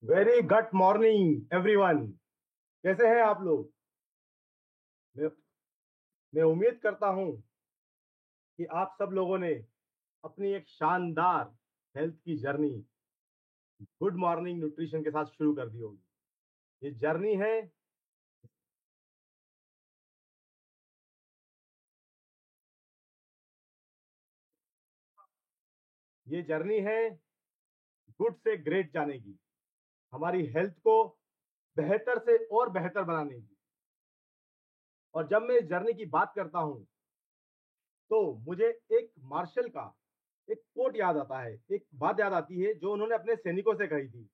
Very good morning everyone. कैसे हैं आप लोग? मैं मैं उम्मीद करता हूं कि आप सब लोगों ने अपनी एक शानदार हेल्थ की जर्नी गुड मॉर्निंग न्यूट्रिशन के साथ शुरू कर दी होगी। ये जर्नी है ये जर्नी है गुड से ग्रेट जाने की, हमारी हेल्थ को बेहतर से और बेहतर बनाने की। और जब मैं इस जर्नी की बात करता हूं तो मुझे एक मार्शल का एक कोट याद आता है, एक बात याद आती है जो उन्होंने अपने सैनिकों से कही थी।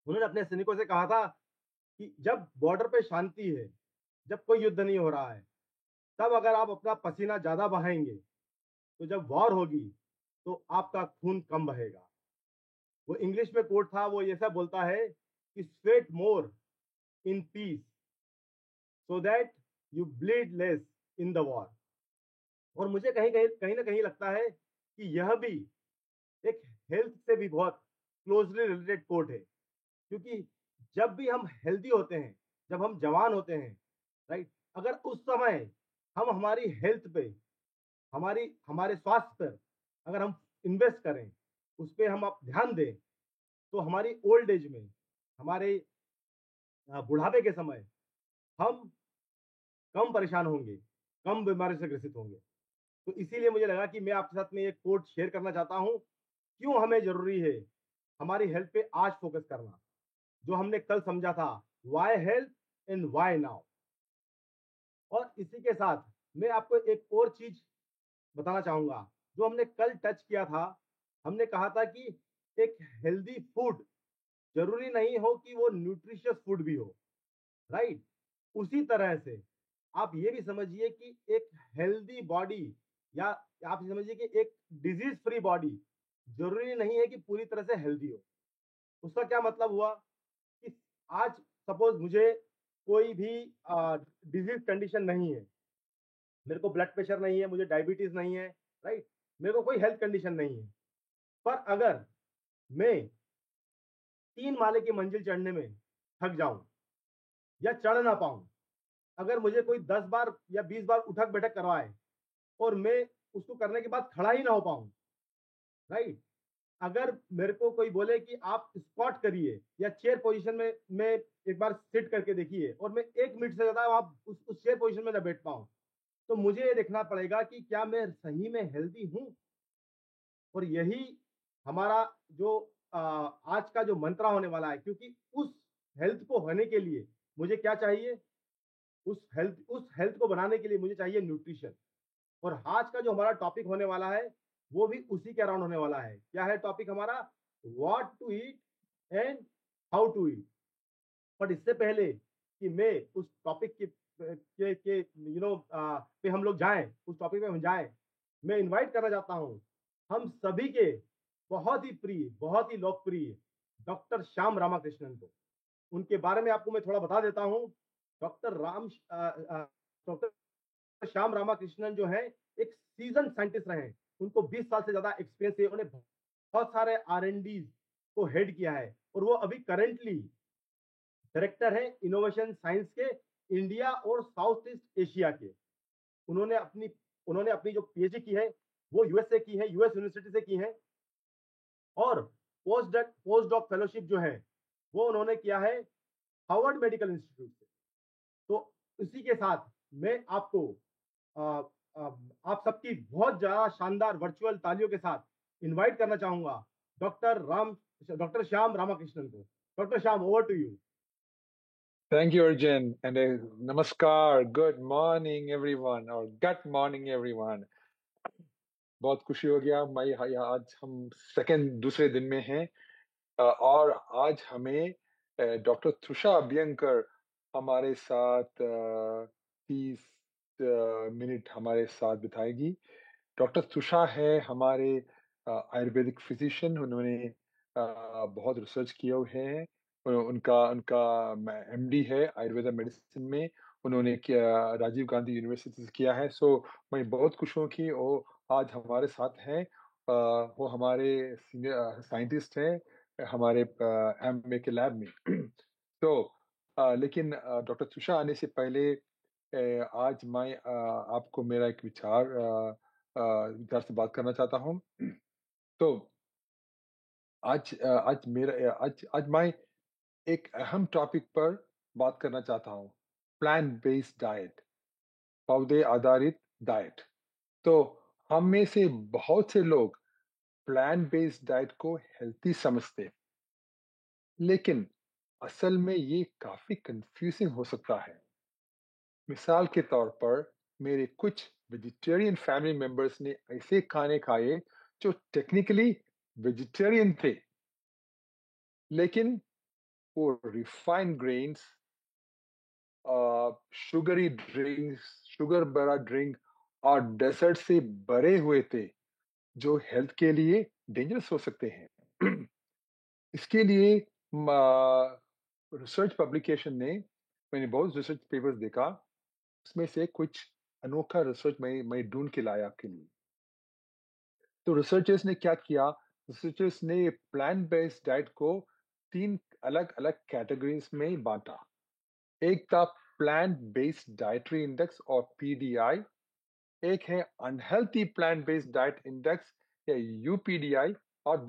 उन्होंने अपने सैनिकों से कहा था कि जब बॉर्डर पे शांति है, जब कोई युद्ध नहीं हो रहा है, तब अगर आप अपना पसीना ज्यादा बहाएंगे तो जब वॉर होगी तो आपका खून कम बहेगा। वो इंग्लिश में कोट था, वो ऐसा बोलता है कि sweat more in peace so that you bleed less in the war. और मुझे कहीं कहीं कहीं ना कहीं लगता है कि यह भी एक हेल्थ से भी बहुत क्लोजली रिलेटेड कोट है, क्योंकि जब भी हम हेल्दी होते हैं, जब हम जवान होते हैं, राइट, अगर उस समय हम हमारी हेल्थ पे, हमारी हमारे स्वास्थ्य पर अगर हम इन्वेस्ट करें, उस पर हम आप ध्यान दें, तो हमारी ओल्ड एज में, हमारे बुढ़ापे के समय हम कम परेशान होंगे, कम बीमारी से ग्रसित होंगे। तो इसीलिए मुझे लगा कि मैं आपके साथ में एक कोट शेयर करना चाहता हूं, क्यों हमें जरूरी है हमारी हेल्थ पे आज फोकस करना। जो हमने कल समझा था, why health and why now. और इसी के साथ मैं आपको एक और चीज बताना चाहूंगा जो हमने कल टच किया था। हमने कहा था कि एक हेल्दी फूड जरूरी नहीं हो कि वो न्यूट्रिशियस फूड भी हो, राइट। उसी तरह से आप ये भी समझिए कि एक हेल्दी बॉडी, या आप ये समझिए कि एक डिजीज फ्री बॉडी जरूरी नहीं है कि पूरी तरह से हेल्दी हो। उसका क्या मतलब हुआ कि आज सपोज मुझे कोई भी डिजीज कंडीशन नहीं है, मेरे को ब्लड प्रेशर नहीं है, मुझे डायबिटीज नहीं है, राइट, मेरे को कोई हेल्थ कंडीशन नहीं है, पर अगर मैं 3 माले की मंजिल चढ़ने में थक जाऊं या चढ़ ना पाऊं, अगर मुझे कोई 10 बार या 20 बार उठक बैठक करवाए और मैं उसको करने के बाद खड़ा ही ना हो पाऊं, राइट, अगर मेरे को कोई बोले कि आप स्क्वाट करिए या चेयर पोजीशन में एक बार सिट करके देखिए, और मैं 1 मिनट से ज्यादा आप उस चेयर पोजीशन में ना बैठ पाऊं, तो मुझे ये देखना पड़ेगा कि क्या मैं सही में हेल्दी हूं। और यही हमारा जो आज का जो मंत्रा होने वाला है, क्योंकि उस हेल्थ को होने के लिए मुझे क्या चाहिए, उस हेल्थ को बनाने के लिए मुझे चाहिए न्यूट्रिशन। और आज का जो हमारा टॉपिक होने वाला है वो भी उसी के अराउंड होने वाला है। क्या है टॉपिक हमारा? What to eat and how to eat. But इससे पहले कि मैं उस टॉपिक के पे हम लोग जाएं, उस टॉपिक पे हम जाएं, मैं इनवाइट करना चाहता हूं हम सभी के बहुत ही प्रिय, बहुत ही लोकप्रिय डॉक्टर श्याम रामाकृष्णन को। उनके बारे में आपको मैं थोड़ा बता देता हूं। डॉक्टर श्याम रामाकृष्णन जो है एक सीजन साइंटिस्ट रहे हैं। उनको 20 साल से ज्यादा एक्सपीरियंस है, उन्हें बहुत सारे R&D को हेड किया है, और वो अभी करेंटली डायरेक्टर है इनोवेशन साइंस के इंडिया और साउथ ईस्ट एशिया के। उन्होंने अपनी उन्होंने अपनी जो PhD की है वो यूएस से की है, यूएस यूनिवर्सिटी से की है। और पोस्ट डॉक फेलोशिप जो है वो उन्होंने किया है हार्वर्ड मेडिकल इंस्टीट्यूट से। तो इसी के साथ मैं आपको आ, आ, आप सबकी बहुत ज्यादा शानदार वर्चुअल तालियों के साथ इनवाइट करना चाहूंगा डॉक्टर श्याम रामाकृष्णन को। Doctor Shyam, over to you. Thank you, Arjun. And namaskar, good morning, everyone, or good morning, everyone. बहुत खुशी हो गया मैं आज हम दूसरे दिन में हैं। और आज हमें डॉक्टर तुषा अभ्यंकर हमारे साथ 30 मिनट हमारे साथ बिताएगी। डॉक्टर तुषा है हमारे आयुर्वेदिक फिजिशियन। उन्होंने बहुत रिसर्च किए हुए हैं। उनका उनका MD है आयुर्वेदा मेडिसिन में। उन्होंने राजीव गांधी यूनिवर्सिटी से किया है। सो मैं बहुत खुश हूँ कि वो आज हमारे साथ हैं। वो हमारे सीनियर साइंटिस्ट हैं, हमारे एमए के लैब में। तो लेकिन डॉक्टर तुषा आने से पहले आज मैं आपको मेरा एक विचार से बात करना चाहता हूँ। तो आज मैं एक अहम टॉपिक पर बात करना चाहता हूँ, प्लांट बेस्ड डाइट, पौधे आधारित डाइट। तो हम में से बहुत से लोग प्लांट बेस्ड डाइट को हेल्थी समझते हैं, लेकिन असल में ये काफी कंफ्यूजिंग हो सकता है। मिसाल के तौर पर मेरे कुछ वेजिटेरियन फैमिली मेंबर्स ने ऐसे खाने खाए जो टेक्निकली वेजिटेरियन थे, लेकिन वो refined grains, sugary drinks, sugar भरा ड्रिंक और डेजर्ट से भरे हुए थे, जो हेल्थ के लिए डेंजरस हो सकते हैं। इसके लिए रिसर्च पब्लिकेशन ने, मैंने बहुत रिसर्च पेपर्स देखा, उसमें से कुछ अनोखा रिसर्च मैं ढूंढ के लाया आपके लिए। तो रिसर्चर्स ने क्या किया? रिसर्चर्स ने प्लांट बेस्ड डाइट को 3 अलग-अलग कैटेगरीज में बांटा। एक था प्लांट बेस्ड डाइटरी इंडेक्स और पीडीआई, एक है unhealthy plant based diet index या यूपीडीआई, और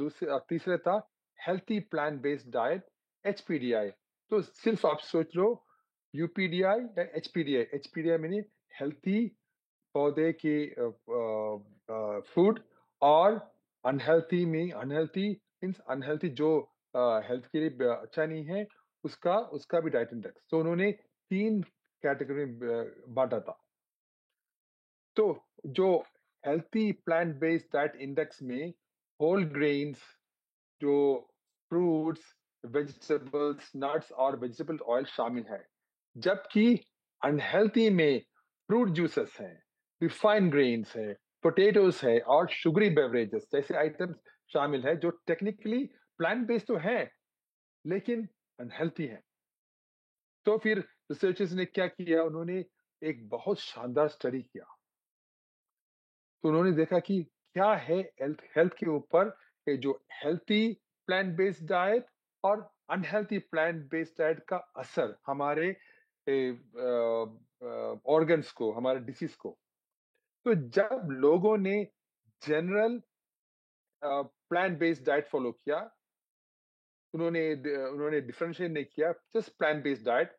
तीसरा था हेल्थी प्लांट बेस्ड डाइट एचपीडीआई। तो सिर्फ आप सोच लो, यूपीडीआई या एचपीडीआई। एचपीडीआई मीनिंग हेल्थी पौधे की फूड, और अनहेल्थी मीन्स अनहेल्थी जो हेल्थ के लिए अच्छा नहीं है, उसका उसका भी डाइट इंडेक्स। तो उन्होंने 3 कैटेगरी में बांटा था। तो जो healthy plant based diet index में होल ग्रेन्स, जो फ्रूट्स, वेजिटेबल्स, नट्स और वेजिटेबल ऑयल शामिल है, जबकि अनहेल्थी में फ्रूट जूसेस हैं, रिफाइंड ग्रेन्स है, पोटैटोस है और शुगरी बेवरेजेस जैसे आइटम्स शामिल है, जो टेक्निकली प्लांट बेस्ड तो हैं, लेकिन अनहेल्थी है। तो फिर रिसर्चर्स ने क्या किया? उन्होंने एक बहुत शानदार स्टडी किया। तो उन्होंने देखा कि क्या है हेल्थ हेल्थ के ऊपर ये जो हेल्थी प्लांट बेस्ड डाइट और अनहेल्थी प्लांट बेस्ड डाइट का असर हमारे ऑर्गन्स को, हमारे डिसीज को। तो जब लोगों ने general plant based diet follow किया, उन्होंने डिफरेंशिएट नहीं किया, जस्ट प्लांट बेस्ड डाइट,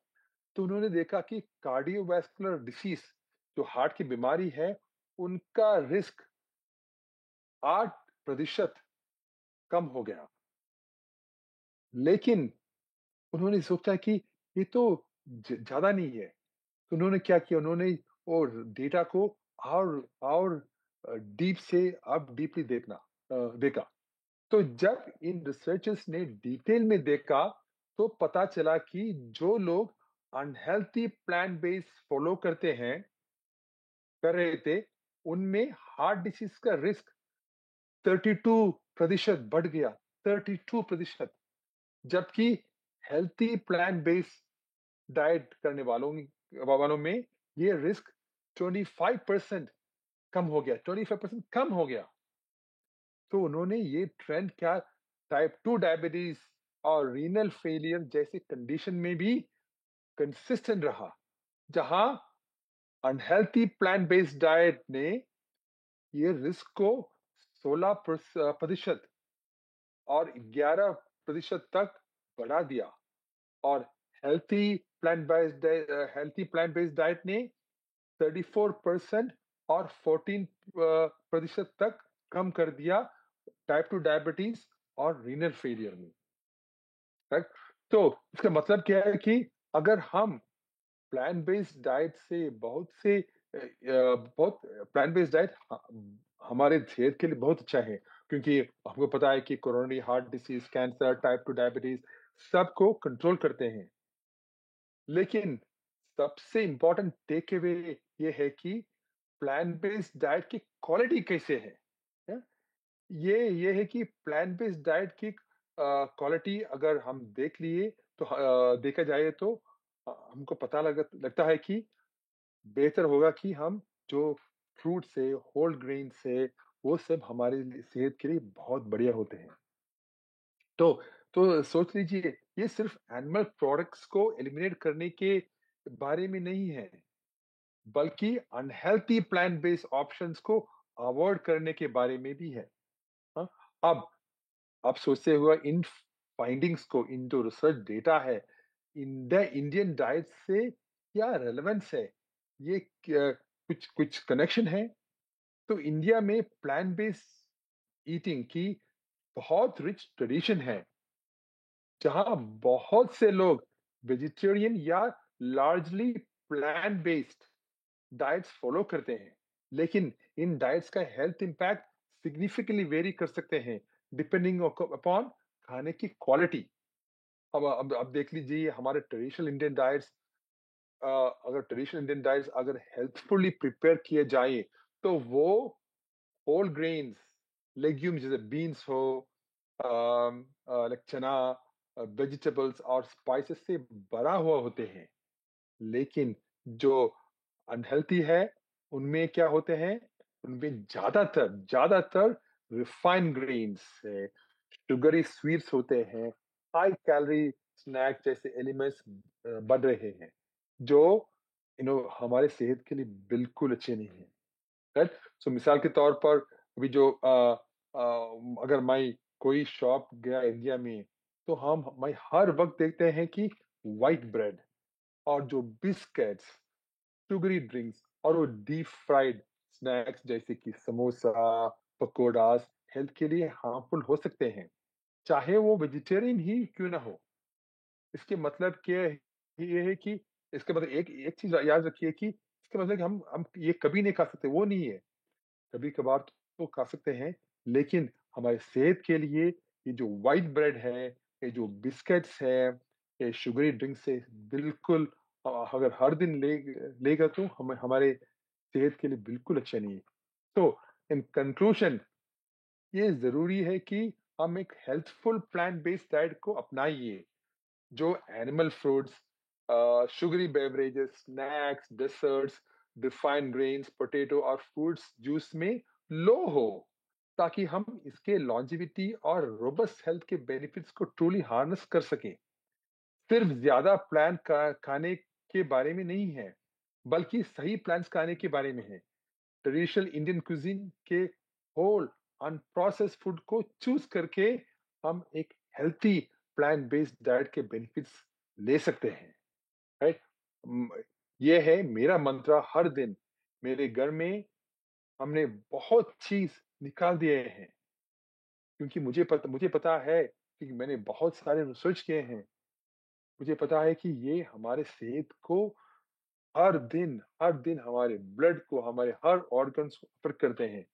तो उन्होंने देखा कि कार्डियोवास्कुलर डिसीज, जो हार्ट की बीमारी है, उनका रिस्क 8% कम हो गया। लेकिन उन्होंने सोचा कि ये तो ज्यादा नहीं है। तो उन्होंने क्या किया? उन्होंने और डेटा को और डीप से अब डीपली देखा। तो जब इन रिसर्चर्स ने डिटेल में देखा, तो पता चला कि जो लोग अनहेल्थी प्लांट बेस फॉलो कर रहे थे, उनमें हार्ट डिसीज का रिस्क 32% बढ़ गया। 32%। जबकि हेल्थी प्लांट बेस्ड डाइट करने वालों में ये रिस्क 25% कम हो गया। 25% कम हो गया। तो उन्होंने ये ट्रेंड क्या, टाइप 2 डायबिटीज और रीनल फेलियर जैसे कंडीशन में भी कंसिस्टेंट रहा, जहां अनहेल्थी प्लांट बेस्ड डाइट ने ये रिस्क को 16% और 11% तक बढ़ा दिया, और healthy healthy plant based diet ने 34% और 14% तक कम कर दिया टाइप 2 डायबिटीज और रीनल फेलियर में। राइट? तो इसका मतलब क्या है कि अगर हम प्लांट बेस्ड डाइट से बहुत प्लांट बेस्ड डाइट हमारे सेहत के लिए बहुत अच्छा है, क्योंकि हमको पता है कि coronary heart disease, cancer, type 2 diabetes सबको कंट्रोल करते हैं। लेकिन सबसे इंपॉर्टेंट टेक अवे ये है कि प्लांट बेस्ड डाइट की क्वालिटी कैसे है। है? ये है कि प्लांट बेस्ड डाइट की क्वालिटी अगर हम देख लिए, तो देखा जाए तो हमको पता लगता है कि बेहतर होगा कि हम जो फ्रूट से, होल ग्रेन से, वो सब हमारे सेहत के लिए बहुत बढ़िया होते हैं। तो तो सोच लीजिए, ये सिर्फ एनिमल प्रोडक्ट्स को एलिमिनेट करने के बारे में नहीं है, बल्कि अनहेल्थी प्लांट बेस्ड ऑप्शंस को अवॉइड करने के बारे में भी है। हाँ, अब आप सोचते हुए इन फाइंडिंग्स को, इन जो रिसर्च डेटा है, इन द इंडियन डाइट से क्या रेलेवेंस है, ये कुछ कुछ कनेक्शन है। तो इंडिया में प्लांट बेस्ड ईटिंग की बहुत रिच ट्रेडिशन है, जहां बहुत से लोग वेजिटेरियन या largely plant based diets follow करते हैं। लेकिन इन डाइट्स का हेल्थ इंपैक्ट सिग्निफिकेंटली वेरी कर सकते हैं डिपेंडिंग अपॉन खाने की क्वालिटी। अब देख लीजिए, हमारे ट्रेडिशनल इंडियन डाइट्स, अगर ट्रेडिशनल इंडियन डाइट्स अगर हेल्थफुली प्रिपेयर किए जाए, तो वो होल ग्रेन्स, लेग्यूम्स जैसे बीन्स हो, लाइक चना, वेजिटेबल्स और स्पाइसेस से भरा हुआ होते हैं। लेकिन जो अनहेल्थी है, उनमें क्या होते हैं, उनमें ज्यादातर ज्यादातर रिफाइंड ग्रेन्स है, शुगरी स्वीट्स होते हैं, हाई कैलोरी स्नैक जैसे एलिमेंट्स बढ़ रहे हैं, जो हमारे सेहत के लिए बिल्कुल अच्छे नहीं है। राइट। सो मिसाल के तौर पर, अभी जो अगर मैं कोई शॉप गया इंडिया में, तो मैं हर वक्त देखते हैं कि व्हाइट ब्रेड और जो बिस्किट्स, शुगरी ड्रिंक्स और वो डीप फ्राइड स्नैक्स जैसे कि समोसा, पकोड़ास हेल्थ के लिए हार्मफुल हो सकते हैं, चाहे वो वेजिटेरियन ही क्यों ना हो। इसके मतलब क्या है, ये है कि इसके मतलब एक एक चीज याद रखिए कि इसके मतलब कि हम ये कभी नहीं खा सकते, वो नहीं है। कभी कभार तो खा सकते हैं, लेकिन हमारे सेहत के लिए ये जो व्हाइट ब्रेड है, ये जो बिस्किट्स है, ये शुगरी ड्रिंक से बिल्कुल, अगर हर दिन लेगा तो हमारे सेहत के लिए बिल्कुल अच्छा नहीं है। तो इन कंक्लूजन, ये जरूरी है कि हम एक हेल्थफुल प्लांट बेस्ड डाइट को अपनाइए, जो animal fruits, sugary beverages, snacks, desserts, refined grains, potato और फ्रूट्स जूस में लो हो, ताकि हम इसके लॉन्जिविटी और रोबस्ट हेल्थ के बेनिफिट्स को ट्रूली हार्नेस कर सकें। सिर्फ ज्यादा प्लांट खाने के बारे में नहीं है, बल्कि सही प्लांट्स खाने के बारे में है। ट्रेडिशनल इंडियन कुजीन के होल अनप्रोसेस्ड फूड को चूज करके हम एक हेल्थी प्लांट बेस्ड डाइट के बेनिफिट्स ले सकते हैं। राइट। ये है मेरा मंत्र हर दिन। मेरे घर में हमने बहुत चीज निकाल दिए हैं, क्योंकि मुझे पता है कि मैंने बहुत सारे रिसर्च किए हैं। मुझे पता है कि ये हमारे सेहत को हर दिन हमारे ब्लड को, हमारे हर ऑर्गन्स को अफेक्ट करते हैं।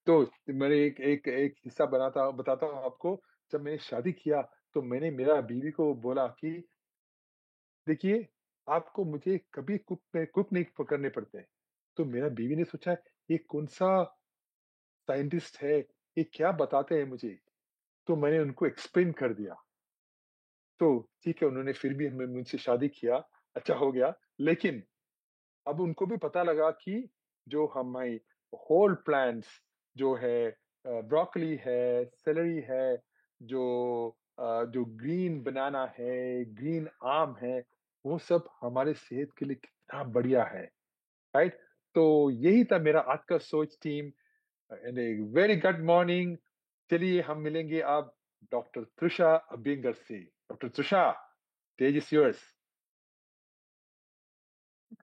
तो मैंने एक एक एक किस्सा बताता हूँ आपको। जब मैंने शादी किया, तो मैंने मेरा बीवी को बोला कि देखिए, आपको मुझे कभी कुक नहीं करने पड़ते। तो मेरा बीवी ने सोचा, ये कौन सा साइंटिस्ट है, ये क्या बताते हैं मुझे। तो मैंने उनको एक्सप्लेन कर दिया। तो ठीक है, उन्होंने फिर भी हमें मुझसे शादी किया, अच्छा हो गया। लेकिन अब उनको भी पता लगा कि जो हमारी होल प्लांट्स जो है, ब्रोकली है, सेलरी है, जो ग्रीन बनाना है, ग्रीन आम है, वो सब हमारे सेहत के लिए कितना बढ़िया है। राइट। तो यही था मेरा आज का सोच team. And a very good morning. चलिए हम मिलेंगे अब डॉक्टर त्रिशा अबिंगर से। Doctor Trisha, stage is yours.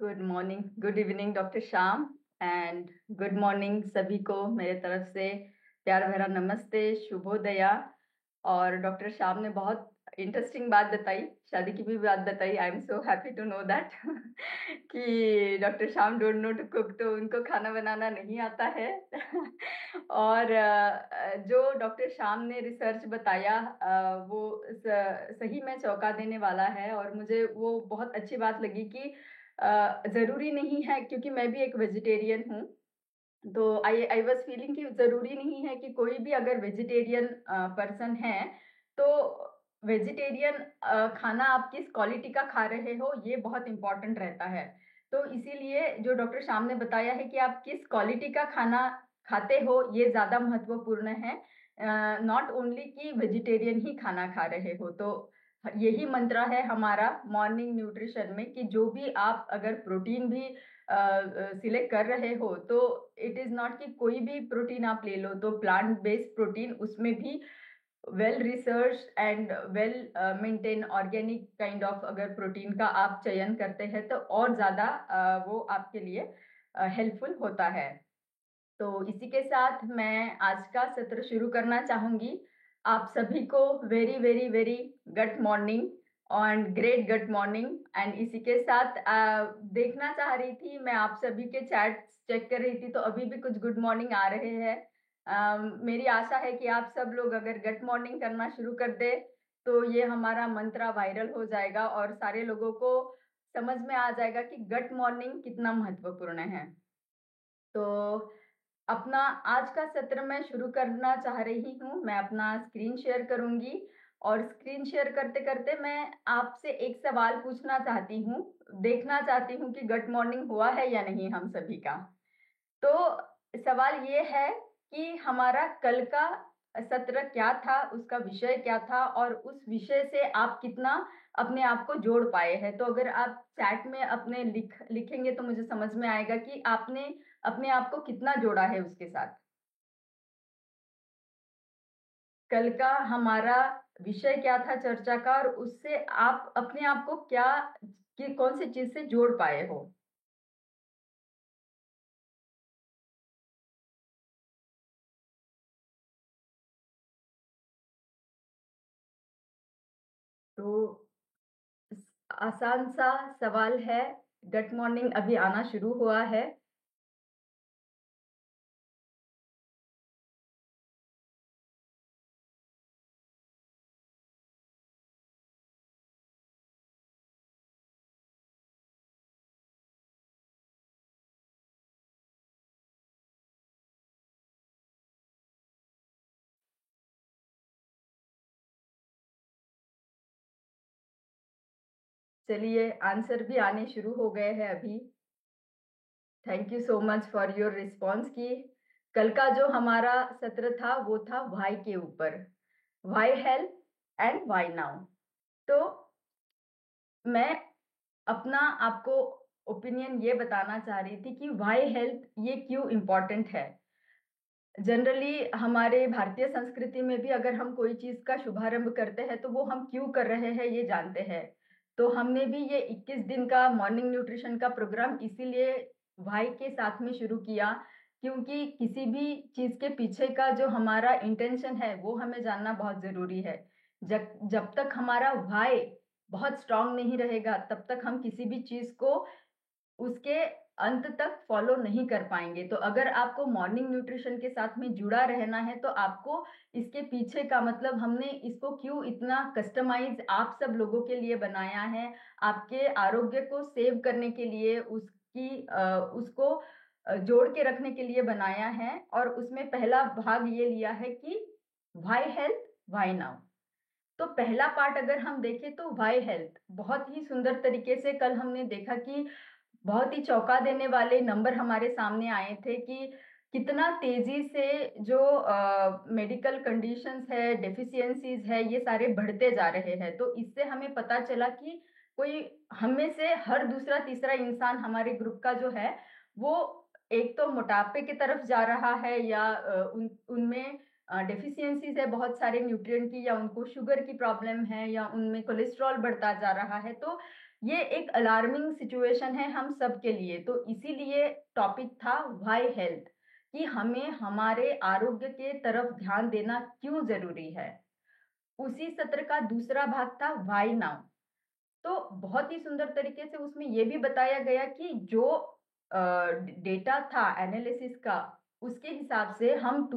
Good morning, good evening doctor Shyam, and good morning सभी को मेरे तरफ से प्यार भरा नमस्ते, शुभोदया। और डॉक्टर श्याम ने बहुत इंटरेस्टिंग बात बताई, शादी की भी बात बताई। I am so happy to know that कि doctor Shyam don't know to cook, तो उनको खाना बनाना नहीं आता है और जो डॉक्टर श्याम ने रिसर्च बताया, वो सही में चौंका देने वाला है। और मुझे वो बहुत अच्छी बात लगी कि जरूरी नहीं है, क्योंकि मैं भी एक वेजिटेरियन हूँ, तो आई वॉज फीलिंग कि जरूरी नहीं है कि कोई भी अगर वेजिटेरियन पर्सन है, तो वेजिटेरियन खाना आप किस क्वालिटी का खा रहे हो ये बहुत इंपॉर्टेंट रहता है। तो इसीलिए जो डॉक्टर श्याम ने बताया है कि आप किस क्वालिटी का खाना खाते हो, ये ज्यादा महत्वपूर्ण है। नॉट ओनली कि वेजिटेरियन ही खाना खा रहे हो। तो यही मंत्र है हमारा मॉर्निंग न्यूट्रिशन में कि जो भी आप अगर प्रोटीन भी सिलेक्ट कर रहे हो तो इट इज नॉट कि कोई भी प्रोटीन आप ले लो, तो प्लांट बेस्ड प्रोटीन, उसमें भी well research and well maintain organic kind of अगर प्रोटीन का आप चयन करते हैं तो और ज़्यादा वो आपके लिए हेल्पफुल होता है। तो इसी के साथ मैं आज का सत्र शुरू करना चाहूंगी। आप सभी को very very very good morning and great good morning. And इसी के साथ देखना चाह रही थी, मैं आप सभी के चैट चेक कर रही थी तो अभी भी कुछ गुड मॉर्निंग आ रहे हैं। मेरी आशा है कि आप सब लोग अगर गुड मॉर्निंग करना शुरू कर दे तो ये हमारा मंत्र वायरल हो जाएगा और सारे लोगों को समझ में आ जाएगा कि गुड मॉर्निंग कितना महत्वपूर्ण है। तो अपना आज का सत्र मैं शुरू करना चाह रही हूँ। मैं अपना स्क्रीन शेयर करूंगी और स्क्रीन शेयर करते करते मैं आपसे एक सवाल पूछना चाहती हूँ, देखना चाहती हूँ कि गुड मॉर्निंग हुआ है या नहीं हम सभी का। तो सवाल ये है कि हमारा कल का सत्र क्या था, उसका विषय क्या था और उस विषय से आप कितना अपने आप को जोड़ पाए हैं। तो अगर आप चैट में अपने लिखेंगे तो मुझे समझ में आएगा कि आपने अपने आप को कितना जोड़ा है उसके साथ। कल का हमारा विषय क्या था चर्चा का और उससे आप अपने आप को क्या कि कौन सी चीज से जोड़ पाए हो। तो आसान सा सवाल है, गुड मॉर्निंग अभी आना शुरू हुआ है। चलिए आंसर भी आने शुरू हो गए हैं अभी। Thank you so much for your response. की कल का जो हमारा सत्र था वो था वाई के ऊपर, why health and why now. तो मैं अपना आपको ओपिनियन ये बताना चाह रही थी कि वाई हेल्थ ये क्यों इम्पोर्टेंट है। जनरली हमारे भारतीय संस्कृति में भी अगर हम कोई चीज का शुभारंभ करते हैं तो वो हम क्यों कर रहे हैं ये जानते हैं। तो हमने भी ये 21 दिन का मॉर्निंग न्यूट्रिशन का प्रोग्राम इसीलिए भाई के साथ में शुरू किया, क्योंकि किसी भी चीज के पीछे का जो हमारा इंटेंशन है वो हमें जानना बहुत जरूरी है। जब जब तक हमारा भाई बहुत स्ट्रांग नहीं रहेगा तब तक हम किसी भी चीज को उसके अंत तक फॉलो नहीं कर पाएंगे। तो अगर आपको मॉर्निंग न्यूट्रिशन के साथ में जुड़ा रहना है तो आपको इसके पीछे का मतलब हमने इसको क्यों इतना कस्टमाइज आप सब लोगों के लिए बनाया है, आपके आरोग्य को सेव करने के लिए, उसको जोड़ के रखने के लिए बनाया है। और उसमें पहला भाग ये लिया है कि व्हाई हेल्थ व्हाई नाउ। तो पहला पार्ट अगर हम देखें तो व्हाई हेल्थ बहुत ही सुंदर तरीके से कल हमने देखा कि बहुत ही चौंका देने वाले नंबर हमारे सामने आए थे कि कितना तेजी से जो मेडिकल कंडीशंस है, डेफिशिएंसीज है, ये सारे बढ़ते जा रहे हैं। तो इससे हमें पता चला कि कोई हम में से हर दूसरा तीसरा इंसान हमारे ग्रुप का जो है वो एक तो मोटापे की तरफ जा रहा है या उनमें डेफिशिएंसीज है बहुत सारे न्यूट्रिएंट की, या उनको शुगर की प्रॉब्लम है, या उनमें कोलेस्ट्रॉल बढ़ता जा रहा है। तो ये एक अलार्मिंग सिचुएशन है हम सब के लिए। तो इसीलिए टॉपिक था व्हाई हेल्थ, कि हमें हमारे आरोग्य के तरफ ध्यान देना क्यों जरूरी है। उसी सत्र का दूसरा भाग था व्हाई नाउ। तो बहुत ही सुंदर तरीके से उसमें ये भी बताया गया कि जो डेटा था एनालिसिस का उसके हिसाब से हम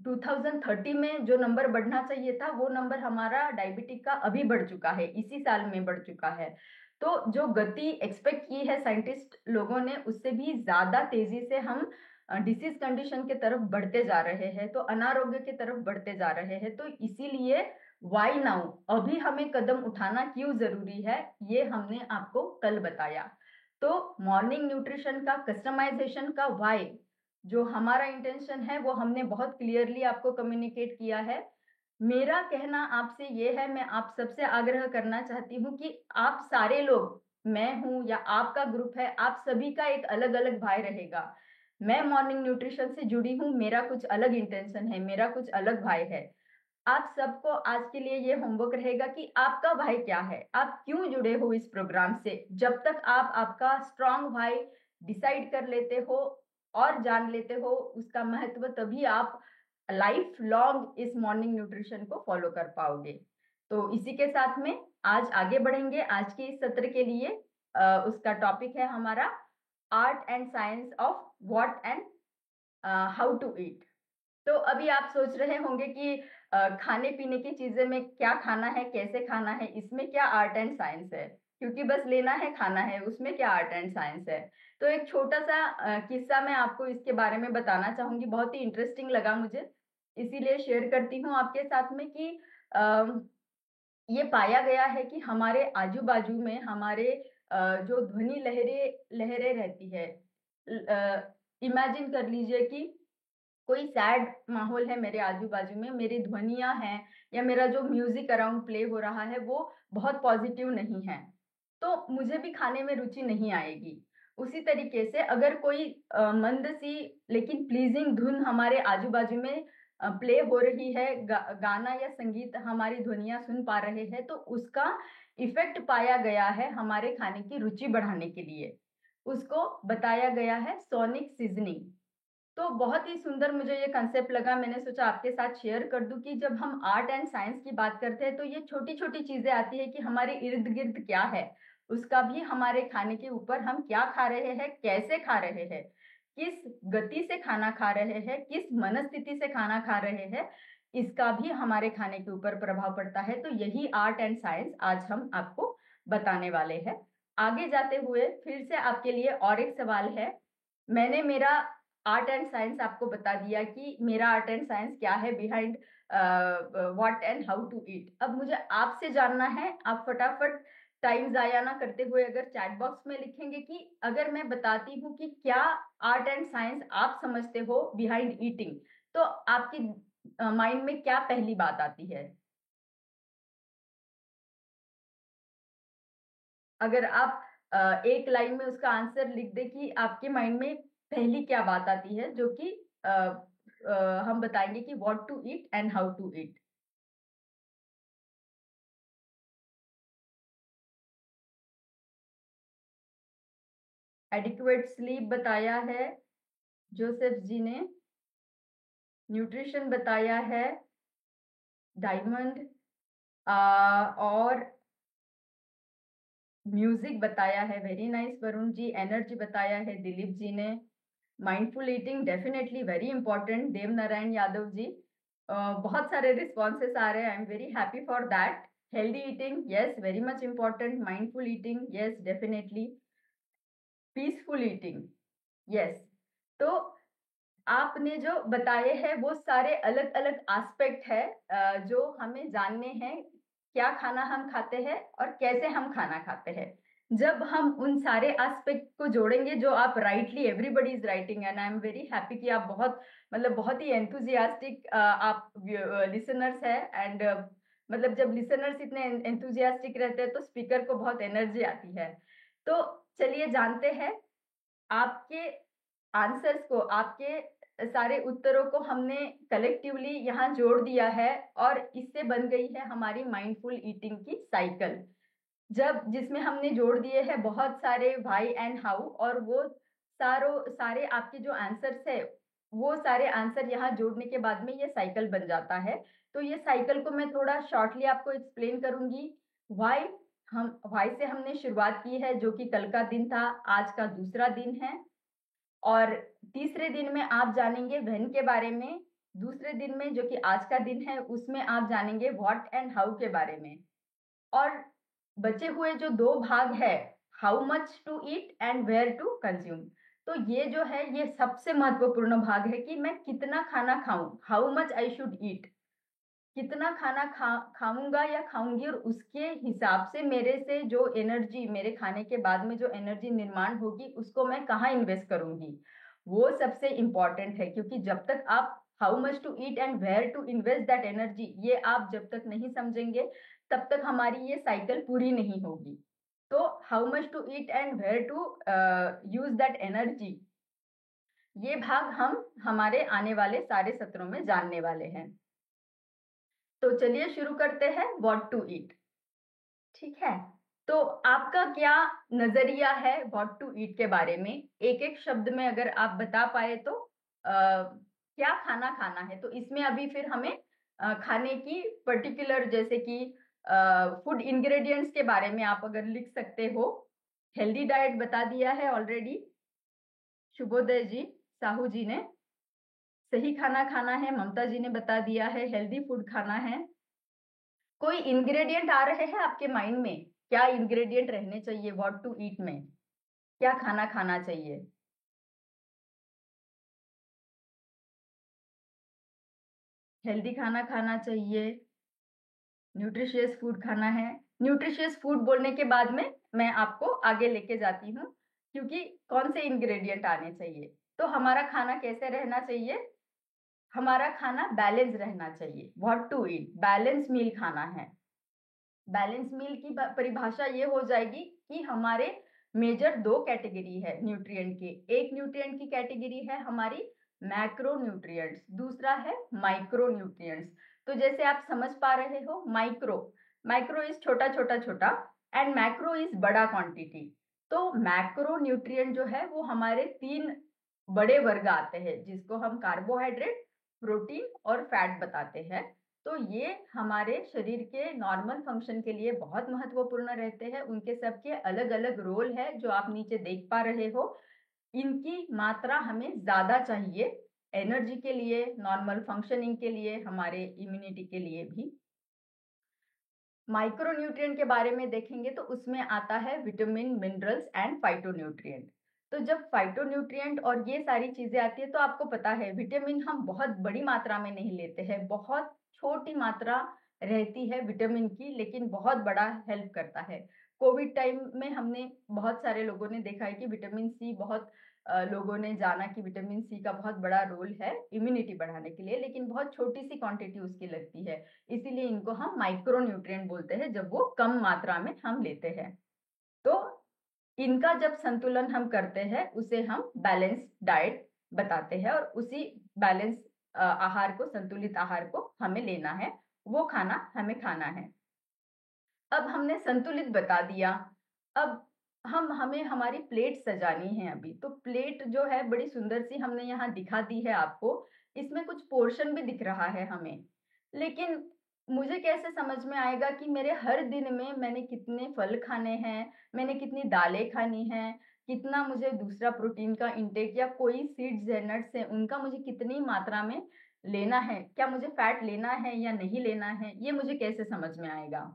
2030 में जो नंबर बढ़ना चाहिए था वो नंबर हमारा डायबिटिक का अभी बढ़ चुका है, इसी साल में बढ़ चुका है। तो जो गति एक्सपेक्ट की है साइंटिस्ट लोगों ने उससे भी ज्यादा तेजी से हम डिसीज कंडीशन के तरफ बढ़ते जा रहे हैं, तो अनारोग्य की तरफ बढ़ते जा रहे हैं। तो इसीलिए वाई नाउ, अभी हमें कदम उठाना क्यों जरूरी है, ये हमने आपको कल बताया। तो मॉर्निंग न्यूट्रिशन का कस्टमाइजेशन का वाई जो हमारा इंटेंशन है वो हमने बहुत क्लियरली आपको कम्युनिकेट किया है। मेरा कहना आपसे ये है, मैं आप सबसे आग्रह करना चाहती हूँ कि आप सारे लोग, मैं हूं या आपका ग्रुप है, आप सभी का एक अलग अलग भाई रहेगा। मैं मॉर्निंग न्यूट्रिशन से जुड़ी हूँ, मेरा कुछ अलग इंटेंशन है, मेरा कुछ अलग भाई है। आप सबको आज के लिए ये होमवर्क रहेगा कि आपका भाई क्या है, आप क्यों जुड़े हो इस प्रोग्राम से। जब तक आप आपका स्ट्रांग भाई डिसाइड कर लेते हो और जान लेते हो उसका महत्व, तभी आप लाइफ लॉन्ग इस मॉर्निंग न्यूट्रिशन को फॉलो कर पाओगे। तो इसी के साथ में आज आगे बढ़ेंगे। आज के इस सत्र के लिए उसका टॉपिक है हमारा art and science of what and how to eat. तो अभी आप सोच रहे होंगे कि खाने पीने की चीजें में क्या खाना है, कैसे खाना है, इसमें क्या आर्ट एंड साइंस है, क्योंकि बस लेना है खाना है, उसमें क्या आर्ट एंड साइंस है। तो एक छोटा सा किस्सा मैं आपको इसके बारे में बताना चाहूंगी, बहुत ही इंटरेस्टिंग लगा मुझे, इसीलिए शेयर करती हूँ आपके साथ में कि ये पाया गया है कि हमारे आजू बाजू में हमारे जो ध्वनि लहरें लहरें रहती है। इमेजिन कर लीजिए कि कोई सैड माहौल है मेरे आजू बाजू में, मेरी ध्वनियां हैं या मेरा जो म्यूजिक अराउंड प्ले हो रहा है वो बहुत पॉजिटिव नहीं है, तो मुझे भी खाने में रुचि नहीं आएगी। उसी तरीके से अगर कोई मंद सी लेकिन प्लीजिंग धुन हमारे आजू बाजू में प्ले हो रही है, गाना या संगीत हमारी ध्वनियां सुन पा रहे हैं, तो उसका इफेक्ट पाया गया है हमारे खाने की रुचि बढ़ाने के लिए। उसको बताया गया है सोनिक सीजनिंग। तो बहुत ही सुंदर मुझे ये कंसेप्ट लगा, मैंने सोचा आपके साथ शेयर कर दूं कि जब हम आर्ट एंड साइंस की बात करते हैं तो ये छोटी छोटी चीजें आती है कि हमारे इर्द गिर्द क्या है, उसका भी हमारे खाने के ऊपर, हम क्या खा रहे हैं, कैसे खा रहे हैं, किस गति से खाना खा रहे हैं, किस मनस्थिति से खाना खा रहे हैं, इसका भी हमारे खाने के ऊपर प्रभाव पड़ता है। तो यही आर्ट एंड साइंस आज हम आपको बताने वाले हैं। आगे जाते हुए फिर से आपके लिए और एक सवाल है। मैंने मेरा आर्ट एंड साइंस आपको बता दिया कि मेरा आर्ट एंड साइंस क्या है behind what and how to eat. अब मुझे आपसे जानना है, आप फटाफट टाइम जाया ना करते हुए अगर चैट बॉक्स में लिखेंगे कि अगर मैं बताती हूँ कि क्या आर्ट एंड साइंस आप समझते हो बिहाइंड ईटिंग, तो आपकी माइंड में क्या पहली बात आती है। अगर आप एक लाइन में उसका आंसर लिख दे कि आपके माइंड में पहली क्या बात आती है, जो कि हम बताएंगे कि what to eat and how to eat. Adequate sleep बताया है जोसेफ जी ने, न्यूट्रिशन बताया है डायमंड, और म्यूजिक बताया है, very nice Varun ji, energy बताया है दिलीप जी ने, mindful eating definitely very important Dev Narayan Yadav ji. बहुत सारे रिस्पॉन्सेस आ रहे हैं, I am very happy for that. Healthy eating yes very much important, mindful eating yes definitely, peaceful eating yes. तो आपने जो बताए हैं वो सारे अलग अलग एस्पेक्ट है जो हमें जानने हैं, क्या खाना हम खाते हैं और कैसे हम खाना खाते हैं। जब हम उन सारे एस्पेक्ट को जोड़ेंगे जो आप rightly, everybody is writing and I am very happy कि आप बहुत मतलब बहुत ही एंथुजियास्टिक आप लिसनर्स है। एंड मतलब जब लिसनर्स इतने एंथुजियास्टिक रहते हैं तो स्पीकर को बहुत एनर्जी आती है। तो चलिए जानते हैं आपके आंसर्स को, आपके सारे उत्तरों को हमने कलेक्टिवली यहाँ जोड़ दिया है और इससे बन गई है हमारी माइंडफुल ईटिंग की साइकिल, जब जिसमें हमने जोड़ दिए हैं बहुत सारे व्हाई एंड हाउ, और वो सारे आपके जो आंसर्स है वो सारे आंसर यहाँ जोड़ने के बाद में ये साइकिल बन जाता है। तो ये साइकिल को मैं थोड़ा शॉर्टली आपको एक्सप्लेन करूंगी। व्हाई से हमने शुरुआत की है, जो कि कल का दिन था, आज का दूसरा दिन है, और तीसरे दिन में आप जानेंगे व्हेन के बारे में, दूसरे दिन में जो कि आज का दिन है उसमें आप जानेंगे व्हाट एंड हाउ के बारे में, और बचे हुए जो दो भाग है, how much to eat and where to consume. तो ये जो है ये सबसे महत्वपूर्ण भाग है कि मैं कितना खाना खाऊं, how much I should eat, कितना खाना खाऊंगा या खाऊंगी, और उसके हिसाब से मेरे से जो एनर्जी, मेरे खाने के बाद में जो एनर्जी निर्माण होगी उसको मैं कहाँ इन्वेस्ट करूंगी। वो सबसे इम्पोर्टेंट है, क्योंकि जब तक आप how much to eat and where to invest that energy, ये आप जब तक नहीं समझेंगे तब तक हमारी ये साइकिल पूरी नहीं होगी। तो how much to eat and where to use that energy, ये भाग हम हमारे आने वाले सारे सत्रों में जानने वाले हैं। तो चलिए शुरू करते हैं व्हाट टू ईट। ठीक है, तो आपका क्या नजरिया है व्हाट टू ईट के बारे में? एक एक शब्द में अगर आप बता पाए तो क्या खाना खाना है। तो इसमें अभी फिर हमें खाने की पर्टिकुलर, जैसे कि फूड इंग्रेडिएंट्स के बारे में आप अगर लिख सकते हो। हेल्दी डाइट बता दिया है ऑलरेडी शुभोदय जी, साहू जी ने। सही खाना खाना है, ममता जी ने बता दिया है। हेल्दी फूड खाना है। कोई इंग्रेडिएंट आ रहे हैं आपके माइंड में? क्या इंग्रेडिएंट रहने चाहिए व्हाट टू ईट में? क्या खाना खाना चाहिए? हेल्दी खाना खाना चाहिए, न्यूट्रिशियस फूड खाना है। न्यूट्रिशियस फूड बोलने के बाद में मैं आपको आगे लेके जाती हूँ, क्योंकि कौन से इंग्रेडिएंट आने चाहिए। तो हमारा खाना कैसे रहना चाहिए? हमारा खाना बैलेंस रहना चाहिए। What to eat, balance meal खाना है। बैलेंस मील की परिभाषा ये हो जाएगी कि हमारे मेजर दो कैटेगरी है न्यूट्रिएंट की। एक न्यूट्रिएंट की कैटेगरी है हमारी मैक्रो न्यूट्रिएंट्स, दूसरा है माइक्रो न्यूट्रिएंट्स। तो जैसे आप समझ पा रहे हो, माइक्रो, माइक्रो इज छोटा छोटा छोटा एंड मैक्रो इज बड़ा क्वांटिटी। तो मैक्रो न्यूट्रिएंट जो है वो हमारे 3 बड़े वर्ग आते हैं, जिसको हम कार्बोहाइड्रेट, प्रोटीन और फैट बताते हैं। तो ये हमारे शरीर के नॉर्मल फंक्शन के लिए बहुत महत्वपूर्ण रहते हैं। उनके सबके अलग अलग रोल है, जो आप नीचे देख पा रहे हो। इनकी मात्रा हमें ज्यादा चाहिए एनर्जी के लिए, नॉर्मल फंक्शनिंग के लिए, हमारे इम्यूनिटी के लिए भी। माइक्रोन्यूट्रिएंट के बारे में देखेंगे तो उसमें आता है विटामिन, मिनरल्स एंड फाइटोन्यूट्रिएंट। तो जब फाइटोन्यूट्रिएंट और ये सारी चीजें आती है, तो आपको पता है विटामिन हम बहुत बड़ी मात्रा में नहीं लेते हैं, बहुत छोटी मात्रा रहती है विटामिन की, लेकिन बहुत बड़ा हेल्प करता है। कोविड टाइम में हमने बहुत सारे लोगों ने देखा है कि विटामिन सी बहुत लोगों ने जाना कि विटामिन सी का बहुत बड़ा रोल है इम्यूनिटी बढ़ाने के लिए, लेकिन बहुत छोटी सी क्वांटिटी उसकी लगती है। इसीलिए इनको हम माइक्रो न्यूट्रिएंट बोलते हैं, जब वो कम मात्रा में हम लेते हैं। तो इनका जब संतुलन हम करते हैं, उसे हम बैलेंस डाइट बताते हैं, और उसी बैलेंस आहार को, संतुलित आहार को हमें लेना है, वो खाना हमें खाना है। अब हमने संतुलित बता दिया। अब हमें हमारी प्लेट सजानी है अभी। तो प्लेट जो है बड़ी सुंदर सी हमने यहाँ दिखा दी है आपको। इसमें कुछ पोर्शन भी दिख रहा है हमें, लेकिन मुझे कैसे समझ में आएगा कि मेरे हर दिन में मैंने कितने फल खाने हैं, मैंने कितनी दालें खानी हैं, कितना मुझे दूसरा प्रोटीन का इंटेक, या कोई सीड्स है, नट्स है, उनका मुझे कितनी मात्रा में लेना है, क्या मुझे फैट लेना है या नहीं लेना है, ये मुझे कैसे समझ में आएगा?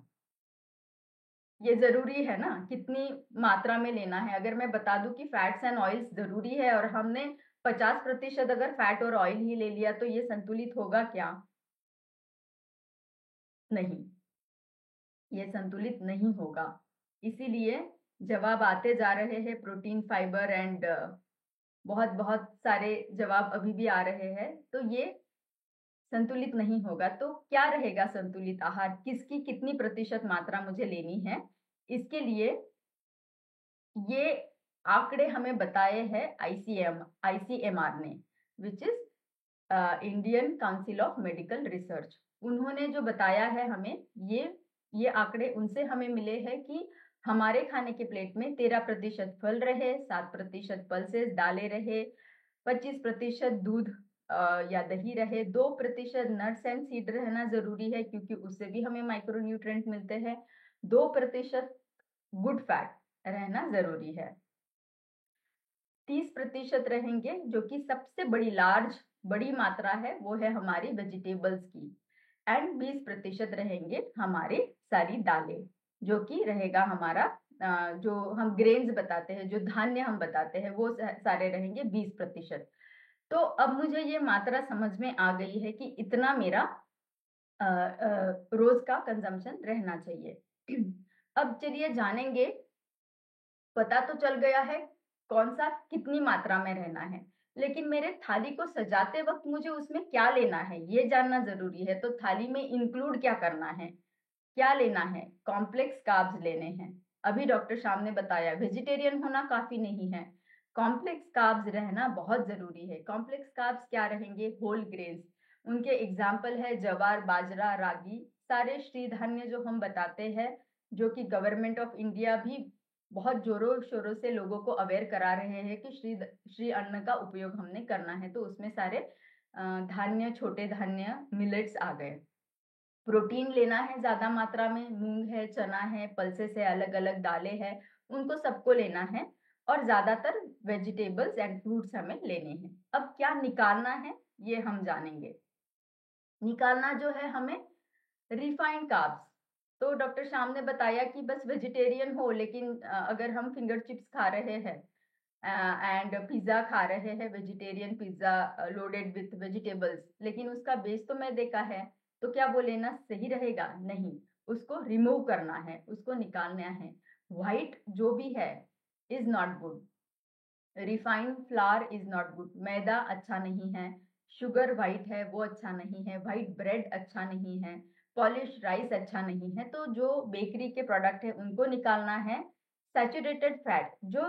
ये जरूरी है ना, कितनी मात्रा में लेना है। अगर मैं बता दूं कि फैट्स एंड ऑयल्स जरूरी है, और हमने 50% अगर फैट और ऑयल ही ले लिया, तो ये संतुलित होगा क्या? नहीं, ये संतुलित नहीं होगा। इसीलिए जवाब आते जा रहे हैं प्रोटीन, फाइबर एंड बहुत बहुत सारे जवाब अभी भी आ रहे हैं। तो ये संतुलित नहीं होगा। तो क्या रहेगा संतुलित आहार, किसकी कितनी प्रतिशत मात्रा मुझे लेनी है? इसके लिए ये आंकड़े हमें बताए हैं आईसीएमआर ने, which is Indian council of medical research. उन्होंने जो बताया है हमें, ये आंकड़े उनसे हमें मिले हैं कि हमारे खाने के प्लेट में 13% फल रहे, 7% पल्सेस दालें रहे, 25% दूध या दही रहे, 2% नट्स एंड सीड रहना जरूरी है, क्योंकि उससे भी हमें माइक्रोन्यूट्रिएंट मिलते हैं, 2% गुड फैट रहना जरूरी है, 30% रहेंगे, जो कि सबसे बड़ी मात्रा है, वो है हमारी वेजिटेबल्स की, एंड 20% रहेंगे हमारी सारी दालें, जो कि रहेगा हमारा जो हम ग्रेन्स बताते हैं, जो धान्य हम बताते हैं, वो सारे रहेंगे 20%। तो अब मुझे ये मात्रा समझ में आ गई है कि इतना मेरा रोज का कंजम्पशन रहना चाहिए। अब चलिए जानेंगे, पता तो चल गया है कौन सा कितनी मात्रा में रहना है, लेकिन मेरे थाली को सजाते वक्त मुझे उसमें क्या लेना है ये जानना जरूरी है। तो थाली में इंक्लूड क्या करना है, क्या लेना है? कॉम्प्लेक्स कार्ब्स लेने हैं। अभी डॉक्टर श्याम ने बताया वेजिटेरियन होना काफी नहीं है, कॉम्प्लेक्स कार्ब्स रहना बहुत जरूरी है। कॉम्प्लेक्स कार्ब्स क्या रहेंगे? होल ग्रेन्स, उनके एग्जाम्पल है जवार, बाजरा, रागी, सारे श्री धान्य जो हम बताते हैं, जो कि गवर्नमेंट ऑफ इंडिया भी बहुत जोरों शोरों से लोगों को अवेयर करा रहे हैं कि श्री अन्न का उपयोग हमने करना है। तो उसमें सारे धान्य, छोटे धान्य, मिलेट्स आ गए। प्रोटीन लेना है ज्यादा मात्रा में, मूंग है, चना है, पल्सेस है, अलग अलग दालें हैं, उनको सबको लेना है। और ज्यादातर वेजिटेबल्स एंड फ्रूट्स हमें लेने हैं। अब क्या निकालना है ये हम जानेंगे। निकालना जो है हमें रिफाइंड कार्ब्स। तो डॉक्टर श्याम ने बताया कि बस वेजिटेरियन हो, लेकिन अगर हम फिंगर चिप्स खा रहे हैं एंड पिज्जा खा रहे हैं, vegetarian pizza loaded with vegetables, लेकिन उसका बेस तो मैदे का है, तो क्या वो लेना सही रहेगा? नहीं, उसको रिमूव करना है, उसको निकालना है। व्हाइट जो भी है is not good, refined flour is not good, मैदा अच्छा नहीं है, शुगर व्हाइट है वो अच्छा नहीं है, व्हाइट ब्रेड अच्छा नहीं है, पॉलिश राइस अच्छा नहीं है। तो जो बेकरी के प्रोडक्ट है उनको निकालना है। सैचुरेटेड फैट जो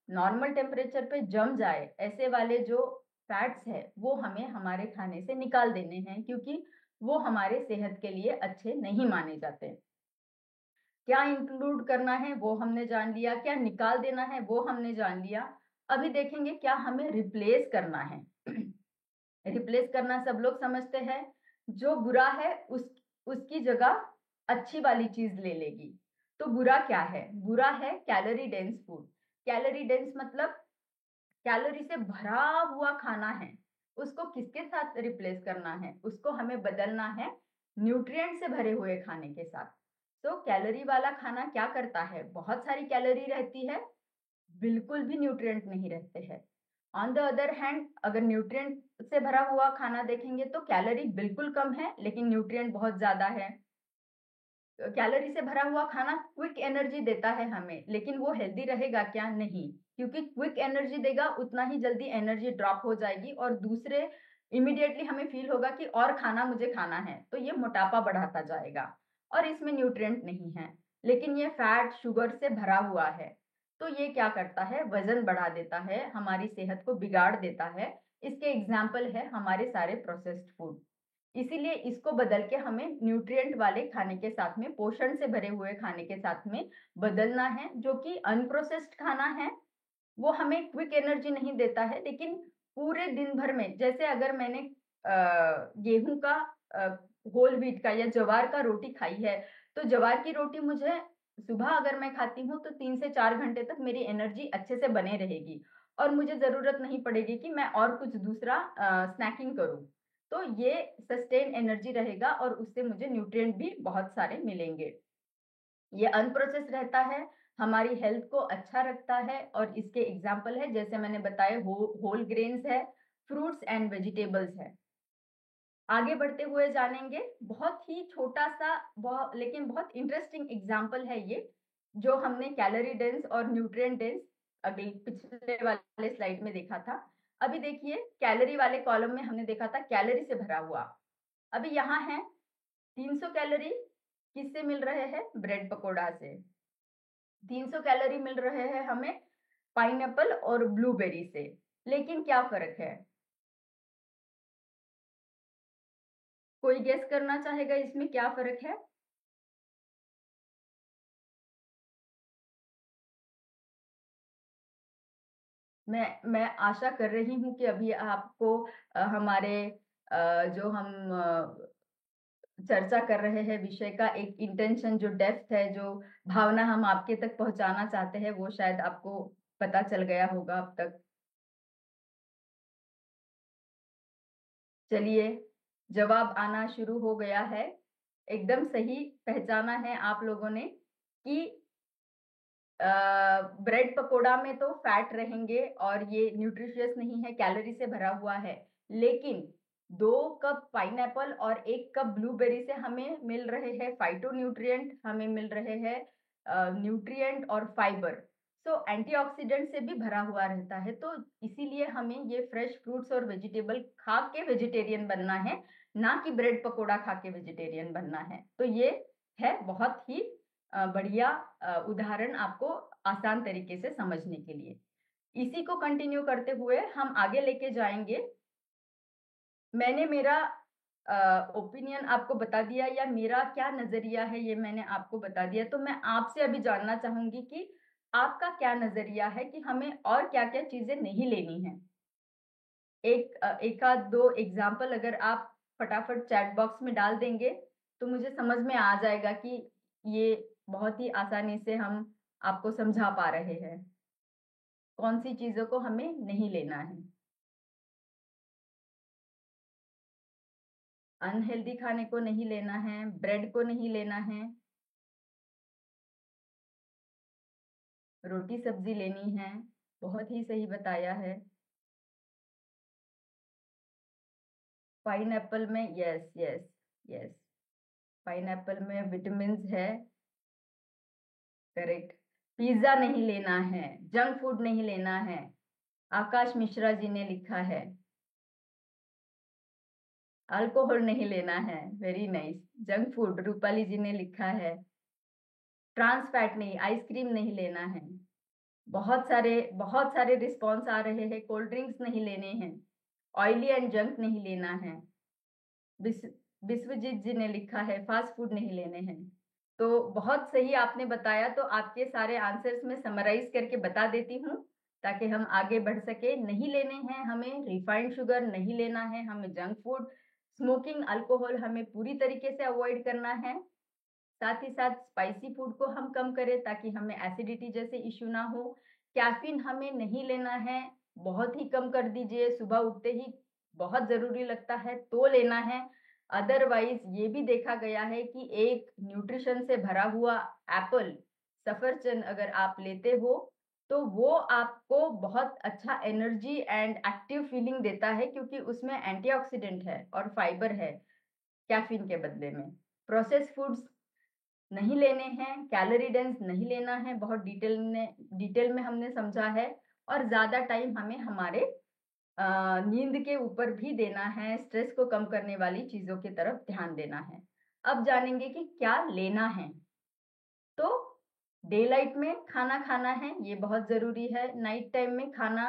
नॉर्मल टेम्परेचर पे जम जाए, ऐसे वाले जो फैट्स है वो हमें हमारे खाने से निकाल देने हैं, क्योंकि वो हमारे सेहत के लिए अच्छे नहीं माने जाते। क्या इंक्लूड करना है वो हमने जान लिया, क्या निकाल देना है वो हमने जान लिया। अभी देखेंगे क्या हमें रिप्लेस करना है। रिप्लेस करना सब लोग समझते हैं, जो बुरा है उसकी जगह अच्छी वाली चीज ले लेगी। तो बुरा क्या है? बुरा है calorie dense food. Calorie dense मतलब कैलोरी से भरा हुआ खाना है, उसको किसके साथ रिप्लेस करना है? उसको हमें बदलना है न्यूट्रिएंट से भरे हुए खाने के साथ। तो कैलोरी वाला खाना क्या करता है? बहुत सारी कैलोरी रहती है, बिल्कुल भी न्यूट्रिएंट नहीं रहते हैं। ऑन द अदर हैंड अगर न्यूट्रिएंट से भरा हुआ खाना देखेंगे तो कैलोरी बिल्कुल कम है लेकिन न्यूट्रिएंट बहुत ज्यादा है। कैलोरी से भरा हुआ खाना क्विक एनर्जी देता है हमें, लेकिन वो हेल्दी रहेगा क्या? नहीं, क्योंकि क्विक एनर्जी देगा उतना ही जल्दी एनर्जी ड्रॉप हो जाएगी और दूसरे इमीडिएटली हमें फील होगा कि और खाना मुझे खाना है, तो ये मोटापा बढ़ाता जाएगा और इसमें न्यूट्रिएंट नहीं है। लेकिन ये फैट शुगर से भरा हुआ है, तो ये क्या करता है? वजन बढ़ा देता है, हमारी सेहत को बिगाड़ देता है। इसके एग्जाम्पल है हमारे सारे प्रोसेस्ड फूड। इसीलिए इसको बदल के हमें न्यूट्रिएंट वाले खाने के साथ में, पोषण से भरे हुए खाने के साथ में बदलना है। जो कि अनप्रोसेस्ड खाना है, वो हमें क्विक एनर्जी नहीं देता है, लेकिन पूरे दिन भर में, जैसे अगर मैंने गेहूं का, होल व्हीट का या ज्वार का रोटी खाई है, तो ज्वार की रोटी मुझे सुबह अगर मैं खाती हूँ तो 3 से 4 घंटे तक मेरी एनर्जी अच्छे से बने रहेगी और मुझे जरूरत नहीं पड़ेगी कि मैं और कुछ दूसरा स्नैकिंग करूँ। तो ये सस्टेन एनर्जी रहेगा और उससे मुझे न्यूट्रिएंट भी बहुत सारे मिलेंगे। ये अनप्रोसेस रहता है, हमारी हेल्थ को अच्छा रखता है और इसके एग्जाम्पल है जैसे मैंने बताया, होल ग्रेन्स है, फ्रूट्स एंड वेजिटेबल्स है। आगे बढ़ते हुए जानेंगे, बहुत ही छोटा सा लेकिन बहुत इंटरेस्टिंग एग्जाम्पल है ये, जो हमने कैलोरी डेंस और न्यूट्रिएंट डेंस अगले पिछले वाले स्लाइड में देखा था। अभी देखिए कैलोरी वाले कॉलम में हमने देखा था कैलोरी से भरा हुआ। अभी यहाँ है 300 कैलोरी किससे मिल रहे हैं? ब्रेड पकोड़ा से। 300 कैलोरी मिल रहे हैं हमें पाइनएप्पल और ब्लूबेरी से। लेकिन क्या फर्क है? कोई गेस करना चाहेगा इसमें क्या फर्क है? मैं आशा कर रही हूँ कि अभी आपको हमारे जो हम चर्चा कर रहे हैं विषय का एक इंटेंशन, जो डेप्थ है, जो भावना हम आपके तक पहुंचाना चाहते हैं, वो शायद आपको पता चल गया होगा अब तक। चलिए, जवाब आना शुरू हो गया है। एकदम सही पहचाना है आप लोगों ने कि ब्रेड पकोड़ा में तो फैट रहेंगे और ये न्यूट्रिशियस नहीं है, कैलोरी से भरा हुआ है। लेकिन 2 कप पाइनएप्पल और 1 कप ब्लूबेरी से हमें मिल रहे हैं फाइटोन्यूट्रिएंट, हमें मिल रहे हैं न्यूट्रिएंट और फाइबर। सो एंटीऑक्सीडेंट से भी भरा हुआ रहता है। तो इसीलिए हमें ये फ्रेश फ्रूट्स और वेजिटेबल खा के वेजिटेरियन बनना है, ना कि ब्रेड पकोड़ा खा के वेजिटेरियन बनना है। तो ये है बहुत ही बढ़िया उदाहरण आपको आसान तरीके से समझने के लिए। इसी को कंटिन्यू करते हुए हम आगे लेके जाएंगे। मैंने मेरा ओपिनियन आपको बता दिया, या मेरा क्या नजरिया है ये मैंने आपको बता दिया। तो मैं आपसे अभी जानना चाहूंगी कि आपका क्या नजरिया है कि हमें और क्या क्या चीजें नहीं लेनी है। एक आध दो एग्जाम्पल अगर आप फटाफट चैट बॉक्स में डाल देंगे तो मुझे समझ में आ जाएगा कि ये बहुत ही आसानी से हम आपको समझा पा रहे हैं कौन सी चीजों को हमें नहीं लेना है। अनहेल्दी खाने को नहीं लेना है, ब्रेड को नहीं लेना है, रोटी सब्जी लेनी है। बहुत ही सही बताया है। पाइनएप्पल में यस यस यस, पाइनएप्पल में विटामिन है, करेक्ट। पिज्जा नहीं लेना है, जंक फूड नहीं लेना है, आकाश मिश्रा जी ने लिखा है। अल्कोहल नहीं लेना है, very nice. Junk food Rupali ji ने लिखा है। ट्रांस फैट नहीं, आइसक्रीम नहीं लेना है। बहुत सारे रिस्पॉन्स आ रहे हैं। कोल्ड ड्रिंक्स नहीं लेने हैं, ऑयली एंड जंक नहीं लेना है। विश्वजीत जी ने लिखा है फास्ट फूड नहीं लेने हैं। तो बहुत सही आपने बताया। तो आपके सारे आंसर्स में समराइज करके बता देती हूँ ताकि हम आगे बढ़ सके। नहीं लेने हैं हमें रिफाइंड शुगर, नहीं लेना है हमें जंक फूड, स्मोकिंग अल्कोहल हमें पूरी तरीके से अवॉइड करना है। साथ ही साथ स्पाइसी फूड को हम कम करें ताकि हमें एसिडिटी जैसे इश्यू ना हो। कैफीन हमें नहीं लेना है, बहुत ही कम कर दीजिए। सुबह उठते ही बहुत जरूरी लगता है तो लेना है। अदरवाइज ये भी देखा गया है कि एक न्यूट्रिशन से भरा हुआ एप्पल, सफरचंद अगर आप लेते हो तो वो आपको बहुत अच्छा एनर्जी एंड एक्टिव फीलिंग देता है, क्योंकि उसमें एंटीऑक्सीडेंट है और फाइबर है कैफीन के बदले में। प्रोसेस फूड्स नहीं लेने हैं, कैलोरी डेंस नहीं लेना है, बहुत डिटेल में हमने समझा है। और ज्यादा टाइम हमें हमारे नींद के ऊपर भी देना है, स्ट्रेस को कम करने वाली चीजों की तरफ ध्यान देना है। अब जानेंगे कि क्या लेना है। तो डे लाइट में खाना खाना है, ये बहुत जरूरी है। नाइट टाइम में खाना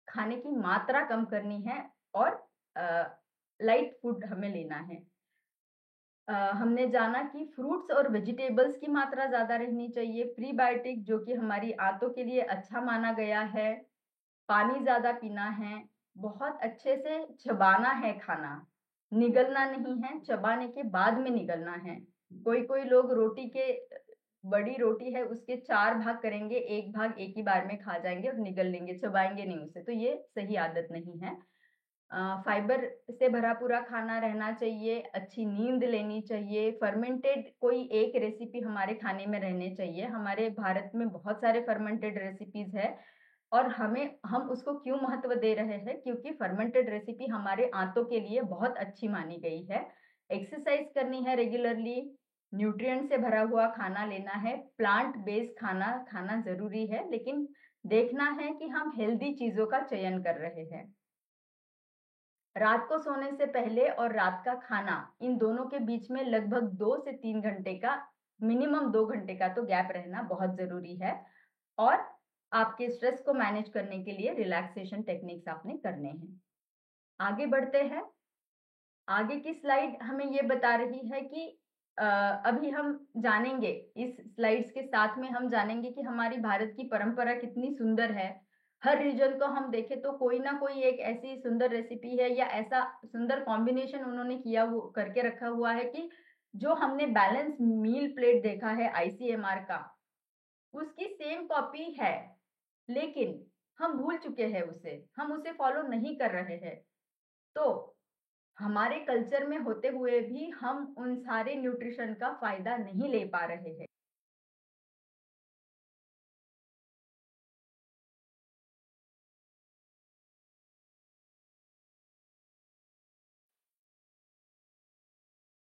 खाने की मात्रा कम करनी है और लाइट फूड हमें लेना है। हमने जाना कि फ्रूट्स और वेजिटेबल्स की मात्रा ज्यादा रहनी चाहिए। प्रीबायोटिक जो कि हमारी आंतों के लिए अच्छा माना गया है। पानी ज्यादा पीना है, बहुत अच्छे से चबाना है खाना, निगलना नहीं है, चबाने के बाद में निगलना है। कोई लोग रोटी के, बड़ी रोटी है उसके 4 भाग करेंगे, एक भाग एक ही बार में खा जाएंगे और निगल लेंगे, चबाएंगे नहीं उसे। तो ये सही आदत नहीं है। फाइबर से भरा पूरा खाना रहना चाहिए, अच्छी नींद लेनी चाहिए। फर्मेंटेड कोई एक रेसिपी हमारे खाने में रहने चाहिए। हमारे भारत में बहुत सारे फर्मेंटेड रेसिपीज है और हम उसको क्यों महत्व दे रहे हैं, क्योंकि फर्मेंटेड रेसिपी हमारे आंतों के लिए बहुत अच्छी मानी गई है। एक्सरसाइज करनी है रेगुलरली, न्यूट्रिएंट से भरा हुआ खाना लेना है, प्लांट बेस्ड खाना खाना जरूरी है, लेकिन देखना है कि हम हेल्दी चीजों का चयन कर रहे हैं। रात को सोने से पहले और रात का खाना, इन दोनों के बीच में लगभग 2 से 3 घंटे का, मिनिमम 2 घंटे का तो गैप रहना बहुत जरूरी है। और आपके स्ट्रेस को मैनेज करने के लिए रिलैक्सेशन टेक्निक्स आपने करने हैं। आगे बढ़ते हैं। आगे की स्लाइड हमें ये बता रही है कि अभी हम जानेंगे, इस स्लाइड्स के साथ में हम जानेंगे कि हमारी भारत की परंपरा कितनी सुंदर है। हर रीजन को हम देखें तो कोई ना कोई एक ऐसी सुंदर रेसिपी है या ऐसा सुंदर कॉम्बिनेशन उन्होंने किया वो करके रखा हुआ है कि जो हमने बैलेंस मील प्लेट देखा है आईसीएमआर का, उसकी सेम कॉपी है, लेकिन हम भूल चुके हैं उसे, हम उसे फॉलो नहीं कर रहे हैं। तो हमारे कल्चर में होते हुए भी हम उन सारे न्यूट्रिशन का फायदा नहीं ले पा रहे हैं।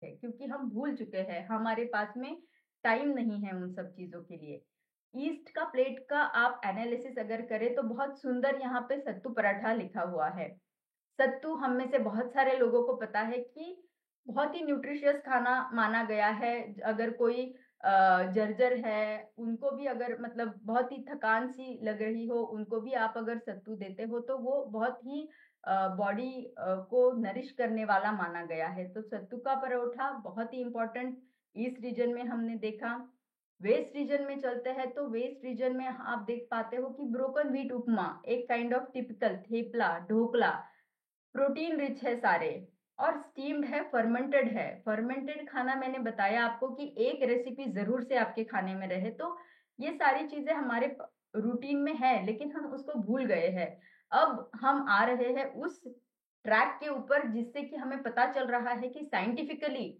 क्योंकि हम भूल चुके हैं, हमारे पास में टाइम नहीं है उन सब चीजों के लिए। ईस्ट का प्लेट का आप एनालिसिस अगर करें तो बहुत सुंदर यहाँ पे सत्तू पराठा लिखा हुआ है। सत्तू हम में से बहुत सारे लोगों को पता है कि बहुत ही न्यूट्रिशियस खाना माना गया है। अगर कोई जर्जर है, उनको भी अगर मतलब बहुत ही थकान सी लग रही हो, उनको भी आप अगर सत्तू देते हो तो वो बहुत ही बॉडी को नरिश करने वाला माना गया है। तो सत्तू का परोठा बहुत ही इम्पोर्टेंट ईस्ट रीजन में हमने देखा। वेस्ट रीजन में चलते हैं तो वेस्ट रीजन में आप देख पाते हो कि ब्रोकन व्हीट उपमा, एक kind of typical thepla, dhokla, protein rich है सारे, और स्टीम्ड है, फर्मेंटेड है। फर्मेंटेड खाना मैंने बताया आपको कि एक रेसिपी जरूर से आपके खाने में रहे। तो ये सारी चीजें हमारे रूटीन में है, लेकिन हम उसको भूल गए हैं। अब हम आ रहे हैं उस ट्रैक के ऊपर जिससे कि हमें पता चल रहा है कि साइंटिफिकली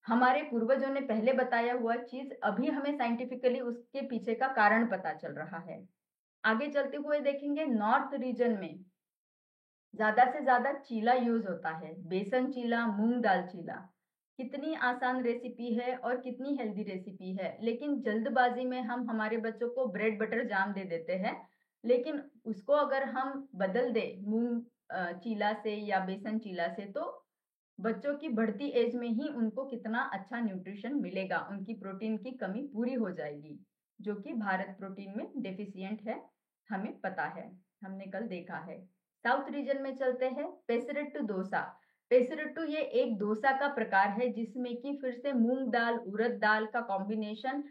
हमारे पूर्वजों ने पहले बताया हुआ चीज अभी हमें साइंटिफिकली उसके पीछे का कारण पता चल रहा है। आगे चलते हुए देखेंगे नॉर्थ रीजन में ज्यादा से ज्यादा चीला यूज होता है, बेसन चीला, मूंग दाल चीला। कितनी आसान रेसिपी है और कितनी हेल्दी रेसिपी है, लेकिन जल्दबाजी में हम हमारे बच्चों को ब्रेड बटर जाम दे देते हैं। लेकिन उसको अगर हम बदल दे मूंग चीला से या बेसन चीला से, तो बच्चों की बढ़ती एज में ही उनको कितना अच्छा न्यूट्रिशन मिलेगा, उनकी प्रोटीन की कमी पूरी हो जाएगी, जो कि भारत प्रोटीन में डेफिशिएंट है, हमें पता है, हमने कल देखा है। साउथ रीजन में चलते हैं, पेसरेट्टू डोसा। पेसरेट्टू ये एक डोसा का प्रकार है जिसमें कि फिर से मूंग दाल, उड़द दाल का कॉम्बिनेशन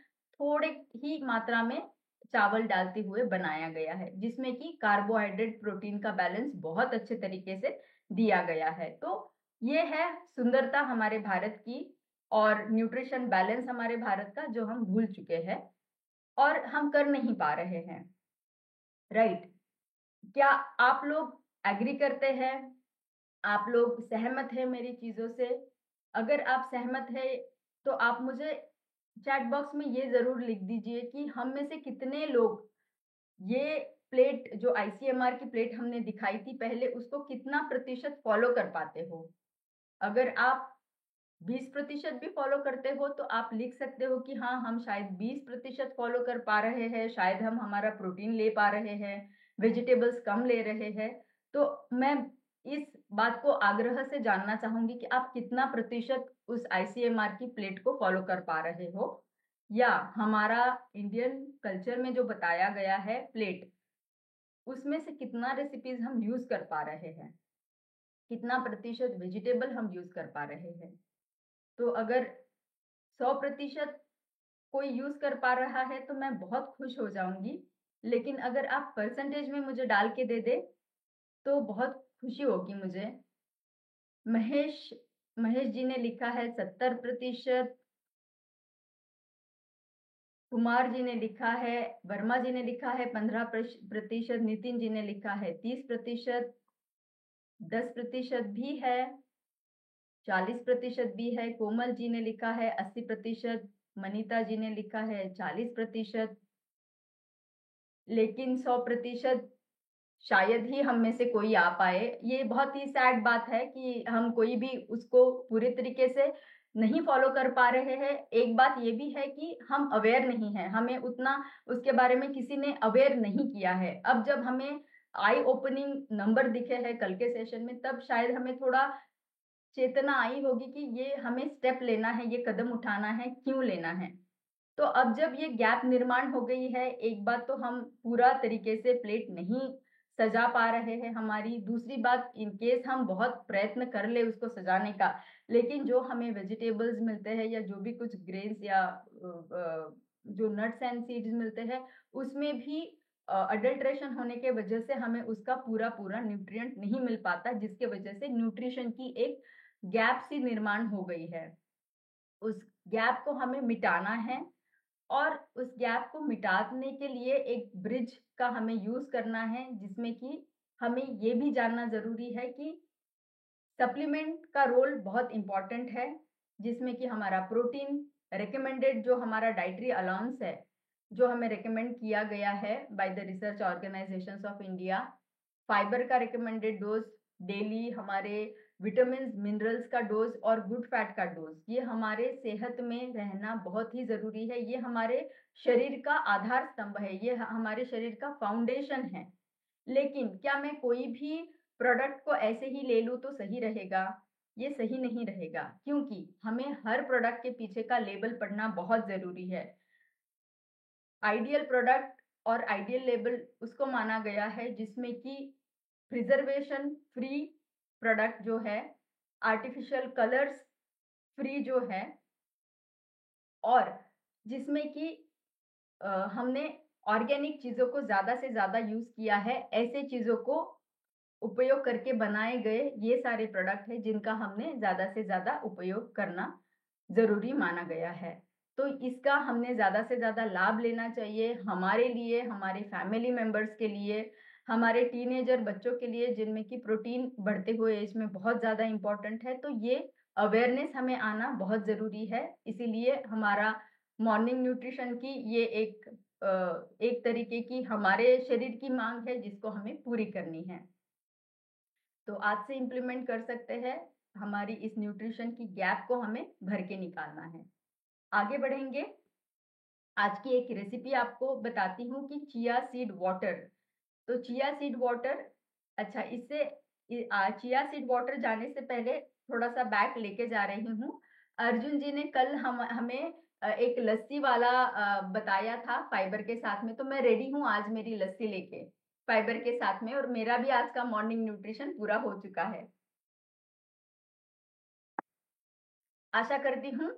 थोड़े ही मात्रा में चावल डालते हुए बनाया गया है, जिसमें कि कार्बोहाइड्रेट प्रोटीन का बैलेंस बहुत अच्छे तरीके से दिया गया है। तो ये है सुंदरता हमारे भारत की और न्यूट्रिशन बैलेंस हमारे भारत का, जो हम भूल चुके हैं और हम कर नहीं पा रहे हैं। राइट? क्या आप लोग एग्री करते हैं? आप लोग सहमत हैं मेरी चीजों से? अगर आप सहमत है तो आप मुझे चैट बॉक्स में ये जरूर लिख दीजिए कि हम में से कितने लोग ये प्लेट, जो आईसीएमआर की प्लेट हमने दिखाई थी पहले, उसको कितना प्रतिशत फॉलो कर पाते हो। अगर आप 20% भी फॉलो करते हो तो आप लिख सकते हो कि हाँ, हम शायद 20% फॉलो कर पा रहे हैं, शायद हम हमारा प्रोटीन ले पा रहे हैं, वेजिटेबल्स कम ले रहे हैं। तो मैं इस बात को आग्रह से जानना चाहूंगी कि आप कितना प्रतिशत उस आईसीएमआर की प्लेट को फॉलो कर पा रहे हो, या हमारा इंडियन कल्चर में जो बताया गया है प्लेट, उसमें से कितना रेसिपीज हम यूज कर पा रहे हैं, कितना प्रतिशत वेजिटेबल हम यूज कर पा रहे हैं। तो अगर 100% कोई यूज कर पा रहा है तो मैं बहुत खुश हो जाऊंगी, लेकिन अगर आप परसेंटेज में मुझे डाल के दे दे तो बहुत खुशी होगी मुझे। महेश महेश जी ने लिखा है 70%, कुमार जी ने लिखा है, वर्मा जी ने लिखा है 15%, नितिन जी ने लिखा है 30%, 10% भी है, 40% भी है, कोमल जी ने लिखा है 80%, मनीता जी ने लिखा है 40%, लेकिन 100% शायद ही हम में से कोई आ पाए। ये बहुत ही सैड बात है कि हम कोई भी उसको पूरे तरीके से नहीं फॉलो कर पा रहे हैं। एक बात ये भी है कि हम अवेयर नहीं है, हमें उतना उसके बारे में किसी ने अवेयर नहीं किया है। अब जब हमें आई ओपनिंग नंबर दिखे हैं कल के सेशन में, तब शायद हमें थोड़ा चेतना आई होगी कि ये हमें स्टेप लेना है, ये कदम उठाना है, क्यों लेना है। तो अब जब ये गैप निर्माण हो गई है, एक बात तो हम पूरा तरीके से प्लेट नहीं सजा पा रहे हैं हमारी, दूसरी बात इन केस हम बहुत प्रयत्न कर ले उसको सजाने का, लेकिन जो हमें वेजिटेबल्स मिलते हैं या जो भी कुछ ग्रेन्स या जो नट्स एंड सीड्स मिलते हैं, उसमें भी अडल्ट्रेशन होने के वजह से हमें उसका पूरा पूरा न्यूट्रिएंट नहीं मिल पाता, जिसके वजह से न्यूट्रिशन की एक गैप सी निर्माण हो गई है। उस गैप को हमें मिटाना है, और उस गैप को मिटाने के लिए एक ब्रिज का हमें यूज करना है, जिसमें कि हमें ये भी जानना जरूरी है कि सप्लीमेंट का रोल बहुत इंपॉर्टेंट है, जिसमें कि हमारा प्रोटीन रिकमेंडेड, जो हमारा डाइटरी अलाउंस है, जो हमें रिकमेंड किया गया है by the research organisations of India, fibre का रिकमेंडेड डोज डेली हमारे विटामिन मिनरल्स का डोज और गुड फैट का डोज, ये हमारे सेहत में रहना बहुत ही जरूरी है। ये हमारे शरीर का आधार स्तंभ है, ये हमारे शरीर का फाउंडेशन है। लेकिन क्या मैं कोई भी प्रोडक्ट को ऐसे ही ले लूं तो सही रहेगा? ये सही नहीं रहेगा, क्योंकि हमें हर प्रोडक्ट के पीछे का लेबल पढ़ना बहुत जरूरी है। आइडियल प्रोडक्ट और आइडियल लेबल उसको माना गया है जिसमें कि प्रिजर्वेशन फ्री प्रोडक्ट जो है, आर्टिफिशियल कलर्स फ्री जो है, और जिसमें कि हमने ऑर्गेनिक चीजों को ज्यादा से ज्यादा यूज किया है, ऐसे चीजों को उपयोग करके बनाए गए ये सारे प्रोडक्ट है जिनका हमने ज्यादा से ज्यादा उपयोग करना जरूरी माना गया है। तो इसका हमने ज्यादा से ज्यादा लाभ लेना चाहिए, हमारे लिए, हमारे फैमिली मेंबर्स के लिए, हमारे टीनेजर बच्चों के लिए जिनमें कि प्रोटीन बढ़ते हुए एज में बहुत ज्यादा इंपॉर्टेंट है। तो ये अवेयरनेस हमें आना बहुत जरूरी है। इसीलिए हमारा मॉर्निंग न्यूट्रिशन की ये एक तरीके की हमारे शरीर की मांग है जिसको हमें पूरी करनी है। तो आज से इम्प्लीमेंट कर सकते हैं, हमारी इस न्यूट्रिशन की गैप को हमें भर के निकालना है। आगे बढ़ेंगे, आज की एक रेसिपी आपको बताती हूँ कि चिया सीड वाटर। तो चिया सीड वाटर, अच्छा इससे चिया सीड वाटर जाने से पहले थोड़ा सा बैक लेके जा रही हूँ। अर्जुन जी ने कल हमें एक लस्सी वाला बताया था फाइबर के साथ में, तो मैं रेडी हूँ आज मेरी लस्सी लेके फाइबर के साथ में, और मेरा भी आज का मॉर्निंग न्यूट्रिशन पूरा हो चुका है। आशा करती हूँ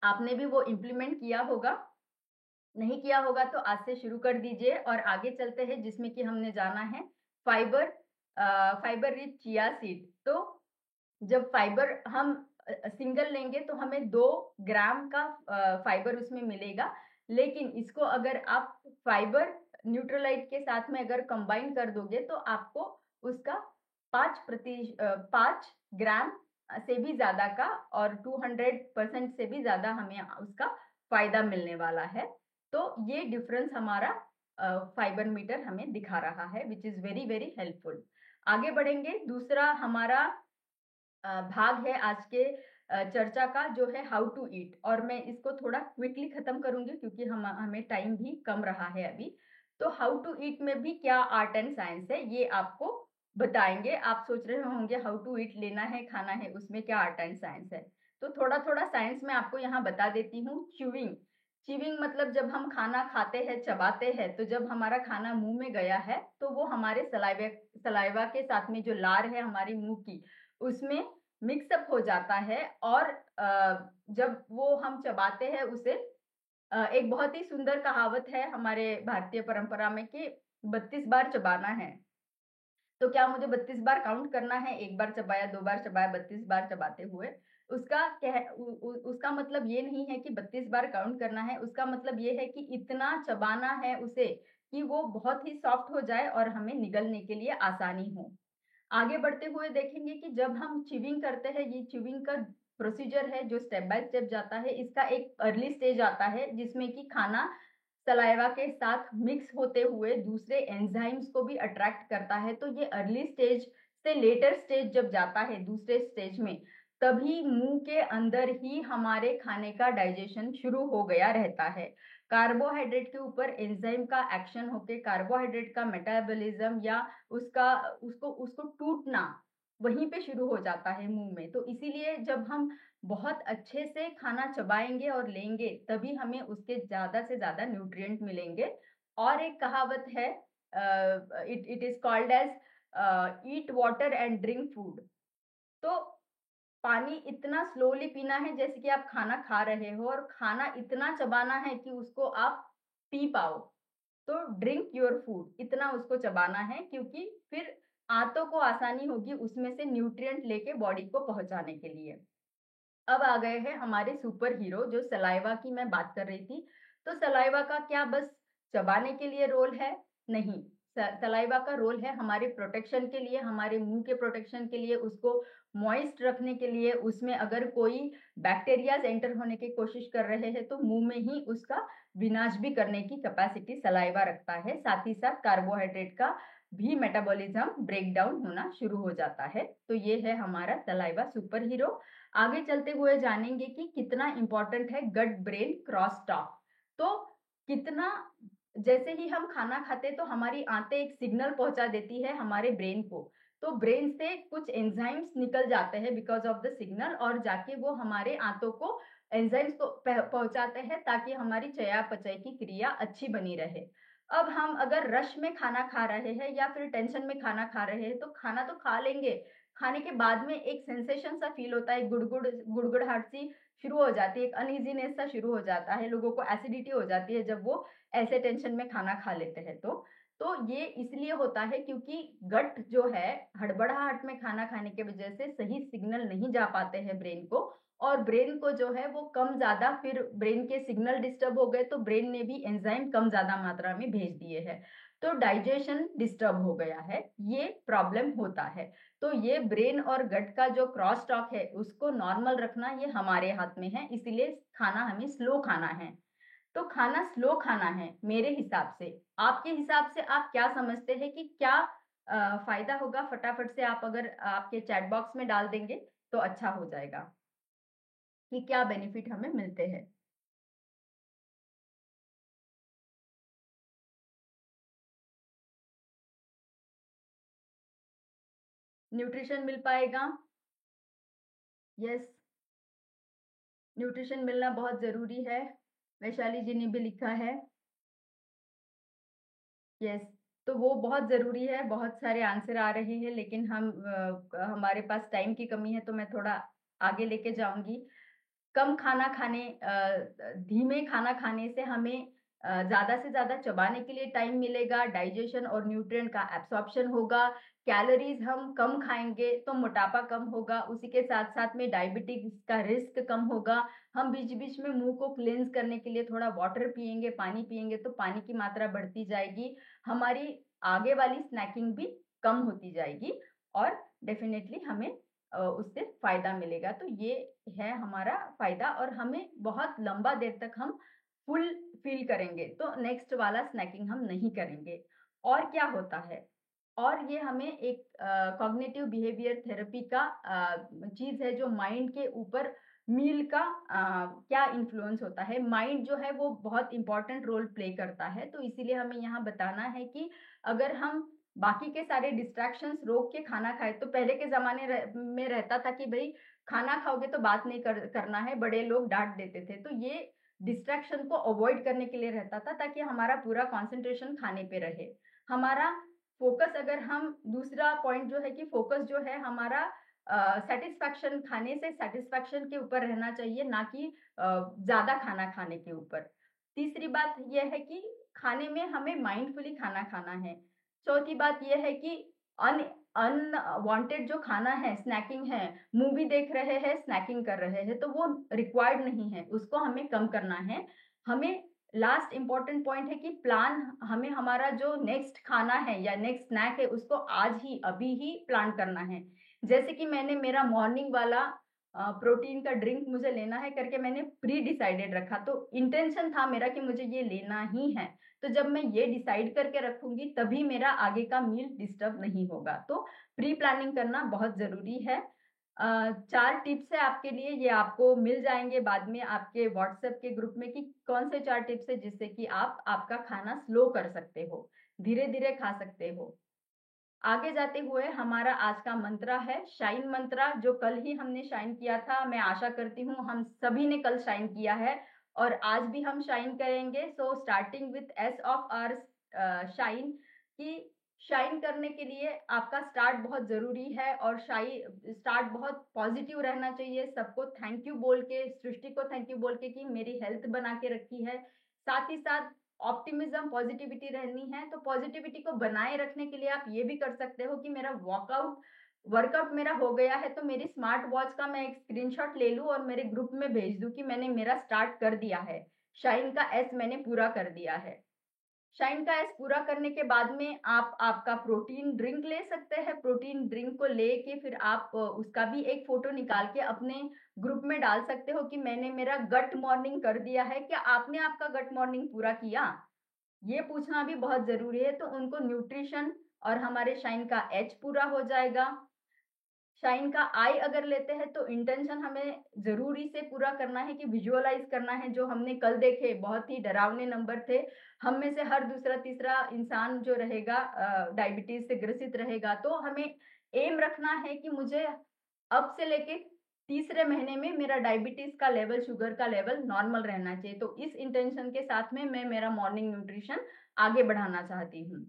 आपने भी वो इम्प्लीमेंट किया होगा। नहीं किया होगा तो आज से शुरू कर दीजिए और आगे चलते हैं, जिसमें कि हमने जाना है फाइबर रिच चिया सीड। तो जब फाइबर हम सिंगल लेंगे तो हमें 2 ग्राम का फाइबर उसमें मिलेगा, लेकिन इसको अगर आप फाइबर न्यूट्रलाइट के साथ में अगर कंबाइन कर दोगे तो आपको उसका 5 ग्राम से भी ज्यादा का और 200% से भी ज्यादा हमें उसका फायदा मिलने वाला है। तो ये डिफरेंस हमारा फाइबर मीटर हमें दिखा रहा है, which is very very helpful. आगे बढ़ेंगे, दूसरा हमारा भाग है आज के चर्चा का, जो है हाउ टू ईट, और मैं इसको थोड़ा क्विकली खत्म करूंगी क्योंकि हमें टाइम भी कम रहा है अभी। तो हाउ टू ईट में भी क्या आर्ट एंड साइंस है ये आपको बताएंगे। आप सोच रहे होंगे हाउ टू ईट लेना है, खाना है, उसमें क्या आर्ट एंड साइंस है? तो थोड़ा थोड़ा साइंस में आपको यहाँ बता देती हूँ। च्यूइंग, च्यूइंग मतलब जब हम खाना खाते हैं, चबाते हैं, तो जब हमारा खाना मुंह में गया है तो वो हमारे सलाइवा के साथ में जो लार है हमारी मुंह की, उसमें मिक्सअप हो जाता है, और जब वो हम चबाते हैं उसे, एक बहुत ही सुंदर कहावत है हमारे भारतीय परंपरा में कि 32 बार चबाना है। तो क्या मुझे 32 बार काउंट करना है? एक बार चबाया, 2 बार चबाया, 32 बार चबाते हुए? उसका मतलब ये नहीं है कि 32 बार काउंट करना है, उसका मतलब ये है कि इतना चबाना है उसे कि वो बहुत ही सॉफ्ट हो जाए और हमें निगलने के लिए आसानी हो। आगे बढ़ते हुए देखेंगे कि जब हम च्यूइंग करते हैं, ये च्यूइंग का प्रोसीजर है जो स्टेप बाय स्टेप जाता है। इसका एक अर्ली स्टेज आता है जिसमें कि खाना सलाइवा के साथ मिक्स होते हुए दूसरे एंजाइम्स को भी अट्रैक्ट करता है। तो ये अर्ली स्टेज से लेटर स्टेज जब जाता है दूसरे स्टेज में, तभी मुंह के अंदर ही हमारे खाने का डाइजेशन शुरू हो गया रहता है। कार्बोहाइड्रेट के ऊपर एंजाइम का एक्शन होके कार्बोहाइड्रेट का मेटाबॉलिज्म या उसका उसको उसको टूटना वहीं पे शुरू हो जाता है मुंह में। तो इसीलिए जब हम बहुत अच्छे से खाना चबाएंगे और लेंगे तभी हमें उसके ज्यादा से ज्यादा न्यूट्रिएंट मिलेंगे। और एक कहावत है, it is called as eat water and drink food. तो पानी इतना स्लोली पीना है जैसे कि आप खाना खा रहे हो, और खाना इतना चबाना है कि उसको आप पी पाओ। तो ड्रिंक योर फूड, इतना उसको चबाना है, क्योंकि फिर आंतों को आसानी होगी उसमें से न्यूट्रिएंट लेके बॉडी को पहुंचाने के लिए। अब आ गए हैं हमारे सुपर हीरो, जो सलाइवा की मैं बात कर रही थी। तो सलाइवा का क्या बस चबाने के लिए रोल है? नहीं, सलाइवा का रोल है हमारे प्रोटेक्शन के लिए, हमारे मुंह के प्रोटेक्शन के लिए, उसको मॉइस्ट रखने के लिए। उसमें अगर कोई बैक्टीरियाज एंटर होने की कोशिश कर रहे हैं तो मुंह में ही उसका विनाश भी करने की कैपेसिटी सलाइवा रखता है। साथ ही साथ कार्बोहाइड्रेट का भी मेटाबॉलिज्म ब्रेक डाउन होना शुरू हो जाता है। तो ये है हमारा सलाइवा सुपर हीरो। आगे चलते हुए जानेंगे कि कितना इंपॉर्टेंट है गट ब्रेन क्रॉस टॉक। तो कितना, जैसे ही हम खाना खाते तो हमारी आंतें एक सिग्नल पहुंचा देती है हमारे ब्रेन को, तो ब्रेन से कुछ एंजाइम्स निकल जाते हैं बिकॉज ऑफ द सिग्नल, और जाके वो हमारे आंतों को एंजाइम्स को पहुंचाते हैं ताकि हमारी चयापचय की क्रिया अच्छी बनी रहे। अब हम अगर रश में खाना खा रहे हैं या फिर टेंशन में खाना खा रहे हैं तो खाना तो खा लेंगे, खाने के बाद में एक सेंसेशन सा फील होता है, गुड़गुड़ाहट सी शुरू हो जाती है, एक अनइजीनेस सा शुरू हो जाता है, लोगों को एसिडिटी हो जाती है जब वो ऐसे टेंशन में खाना खा लेते हैं। तो ये इसलिए होता है क्योंकि गट जो है हड़बड़ाहट में खाना खाने की वजह से सही सिग्नल नहीं जा पाते हैं ब्रेन को, और ब्रेन को जो है वो कम ज्यादा, फिर ब्रेन के सिग्नल डिस्टर्ब हो गए तो ब्रेन ने भी एंजाइम कम ज्यादा मात्रा में भेज दिए हैं, तो डाइजेशन डिस्टर्ब हो गया है, ये प्रॉब्लम होता है। तो ये ब्रेन और गट का जो क्रॉस टॉक है उसको नॉर्मल रखना ये हमारे हाथ में है, इसीलिए खाना हमें स्लो खाना है। तो खाना स्लो खाना है मेरे हिसाब से। आपके हिसाब से आप क्या समझते हैं कि क्या फायदा होगा? फटाफट से आप अगर आपके चैट बॉक्स में डाल देंगे तो अच्छा हो जाएगा कि क्या बेनिफिट हमें मिलते हैं। न्यूट्रिशन मिल पाएगा? यस, न्यूट्रिशन मिलना बहुत जरूरी है। वैशाली जी ने भी लिखा है यस। तो वो बहुत जरूरी है, बहुत सारे आंसर आ रहे हैं लेकिन हमारे पास टाइम की कमी है तो मैं थोड़ा आगे लेके जाऊंगी। कम खाना खाने, धीमे खाना खाने से हमें ज्यादा से ज्यादा चबाने के लिए टाइम मिलेगा, डाइजेशन और न्यूट्रिएंट का एब्सॉर्प्शन होगा, कैलोरीज हम कम खाएंगे तो मोटापा कम होगा, उसी के साथ साथ में डायबिटीज का रिस्क कम होगा। हम बीच बीच में मुंह को क्लेंस करने के लिए थोड़ा वाटर पिएंगे, पानी पिएंगे तो पानी की मात्रा बढ़ती जाएगी, हमारी आगे वाली स्नैकिंग भी कम होती जाएगी और डेफिनेटली हमें उससे फायदा मिलेगा। तो ये है हमारा फायदा, और हमें बहुत लंबा देर तक हम फुल फील करेंगे तो नेक्स्ट वाला स्नैकिंग हम नहीं करेंगे। और क्या होता है, और ये हमें एक कॉग्निटिव बिहेवियर थेरेपी का चीज है जो माइंड के ऊपर मील का क्या इन्फ्लुएंस होता है। माइंड जो है वो बहुत इंपॉर्टेंट रोल प्ले करता है, तो इसीलिए हमें यहाँ बताना है कि अगर हम बाकी के सारे डिस्ट्रैक्शंस रोक के खाना खाए, तो पहले के जमाने में रहता था कि भाई खाना खाओगे तो बात नहीं करना है, बड़े लोग डांट देते थे, तो ये डिस्ट्रैक्शन को अवॉइड करने के लिए रहता था ताकि हमारा पूरा कंसंट्रेशन खाने पे रहे। हमारा फोकस, अगर हम दूसरा पॉइंट जो है कि फोकस जो है हमारा सेटिस्फैक्शन, खाने से सेटिस्फैक्शन के ऊपर रहना चाहिए, ना कि ज्यादा खाना खाने के ऊपर। तीसरी बात यह है कि खाने में हमें माइंडफुली खाना खाना है। चौथी बात यह है कि अनवांटेड जो खाना है, स्नैकिंग है, मूवी देख रहे हैं स्नैकिंग कर रहे हैं तो वो रिक्वायर्ड नहीं है, उसको हमें कम करना है। हमें लास्ट इंपॉर्टेंट पॉइंट है कि प्लान, हमें हमारा जो नेक्स्ट खाना है या नेक्स्ट स्नैक है उसको आज ही अभी ही प्लान करना है। जैसे कि मैंने मेरा मॉर्निंग वाला प्रोटीन का ड्रिंक मुझे लेना है करके मैंने प्री डिसाइडेड रखा, तो इंटेंशन था मेरा कि मुझे ये लेना ही है, तो जब मैं ये डिसाइड करके रखूंगी तभी मेरा आगे का मील डिस्टर्ब नहीं होगा। तो प्री प्लानिंग करना बहुत जरूरी है। 4 टिप्स है आपके लिए, ये आपको मिल जाएंगे बाद में आपके व्हाट्सएप के ग्रुप में कि कौन से 4 टिप्स है जिससे कि आप आपका खाना स्लो कर सकते हो, धीरे धीरे खा सकते हो। आगे जाते हुए हमारा आज का मंत्रा है शाइन मंत्रा, जो कल ही हमने शाइन किया था। मैं आशा करती हूँ हम सभी ने कल शाइन किया है और आज भी हम शाइन करेंगे। So starting with S of our shine, कि शाइन करने के लिए आपका स्टार्ट बहुत जरूरी है और स्टार्ट बहुत पॉजिटिव रहना चाहिए। सबको थैंक यू बोल के, सृष्टि को थैंक यू बोल के कि मेरी हेल्थ बना के रखी है, साथ ही साथ ऑप्टिमिज्म, पॉजिटिविटी रहनी है। तो पॉजिटिविटी को बनाए रखने के लिए आप ये भी कर सकते हो कि मेरा वर्कआउट मेरा हो गया है तो मेरी स्मार्ट वॉच का मैं एक स्क्रीनशॉट ले लूं और मेरे ग्रुप में भेज दूं कि मैंने मेरा स्टार्ट कर दिया है, शाइन का एस मैंने पूरा कर दिया है। शाइन का एस पूरा करने के बाद में आप आपका प्रोटीन ड्रिंक ले सकते हैं। प्रोटीन ड्रिंक को लेके फिर आप उसका भी एक फोटो निकाल के अपने ग्रुप में डाल सकते हो कि मैंने मेरा गट मॉर्निंग कर दिया है। क्या आपने आपका गट मॉर्निंग पूरा किया, ये पूछना भी बहुत जरूरी है। तो उनको न्यूट्रिशन और हमारे शाइन का एच पूरा हो जाएगा। शाइन का आई अगर लेते हैं तो इंटेंशन हमें जरूरी से पूरा करना है कि विजुअलाइज करना है। जो हमने कल देखे बहुत ही डरावने नंबर थे, हम में से हर दूसरा तीसरा इंसान जो रहेगा डायबिटीज से ग्रसित रहेगा, तो हमें एम रखना है कि मुझे अब से लेके तीसरे महीने में मेरा डायबिटीज का लेवल, शुगर का लेवल नॉर्मल रहना चाहिए। तो इस इंटेंशन के साथ में मैं मेरा मॉर्निंग न्यूट्रिशन आगे बढ़ाना चाहती हूँ।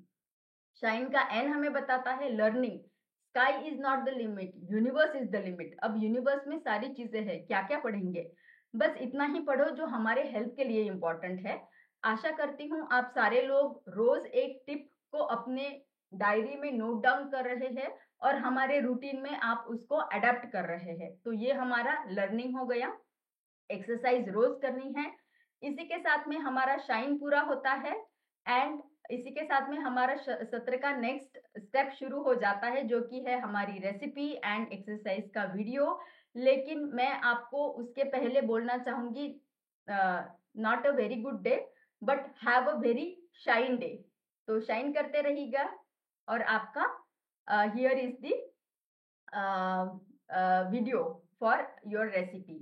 शाइन का एन हमें बताता है learning. Sky is not the limit, universe is the limit. अब यूनिवर्स में सारी चीजें हैं, क्या क्या पढ़ेंगे, बस इतना ही पढ़ो जो हमारे हेल्थ के लिए इंपॉर्टेंट है। आशा करती हूँ आप सारे लोग रोज एक टिप को अपने डायरी में नोट डाउन कर रहे हैं और हमारे रूटीन में आप उसको अडेप्ट कर रहे हैं। तो ये हमारा लर्निंग हो गया। एक्सरसाइज रोज करनी है। इसी के साथ में हमारा शाइन पूरा होता है एंड इसी के साथ में हमारा सत्र का नेक्स्ट स्टेप शुरू हो जाता है, जो कि है हमारी रेसिपी एंड एक्सरसाइज का वीडियो। लेकिन मैं आपको उसके पहले बोलना चाहूंगी, not a very good day but have a very shine day. तो शाइन करते रहिएगा और आपका here is the video for your recipe.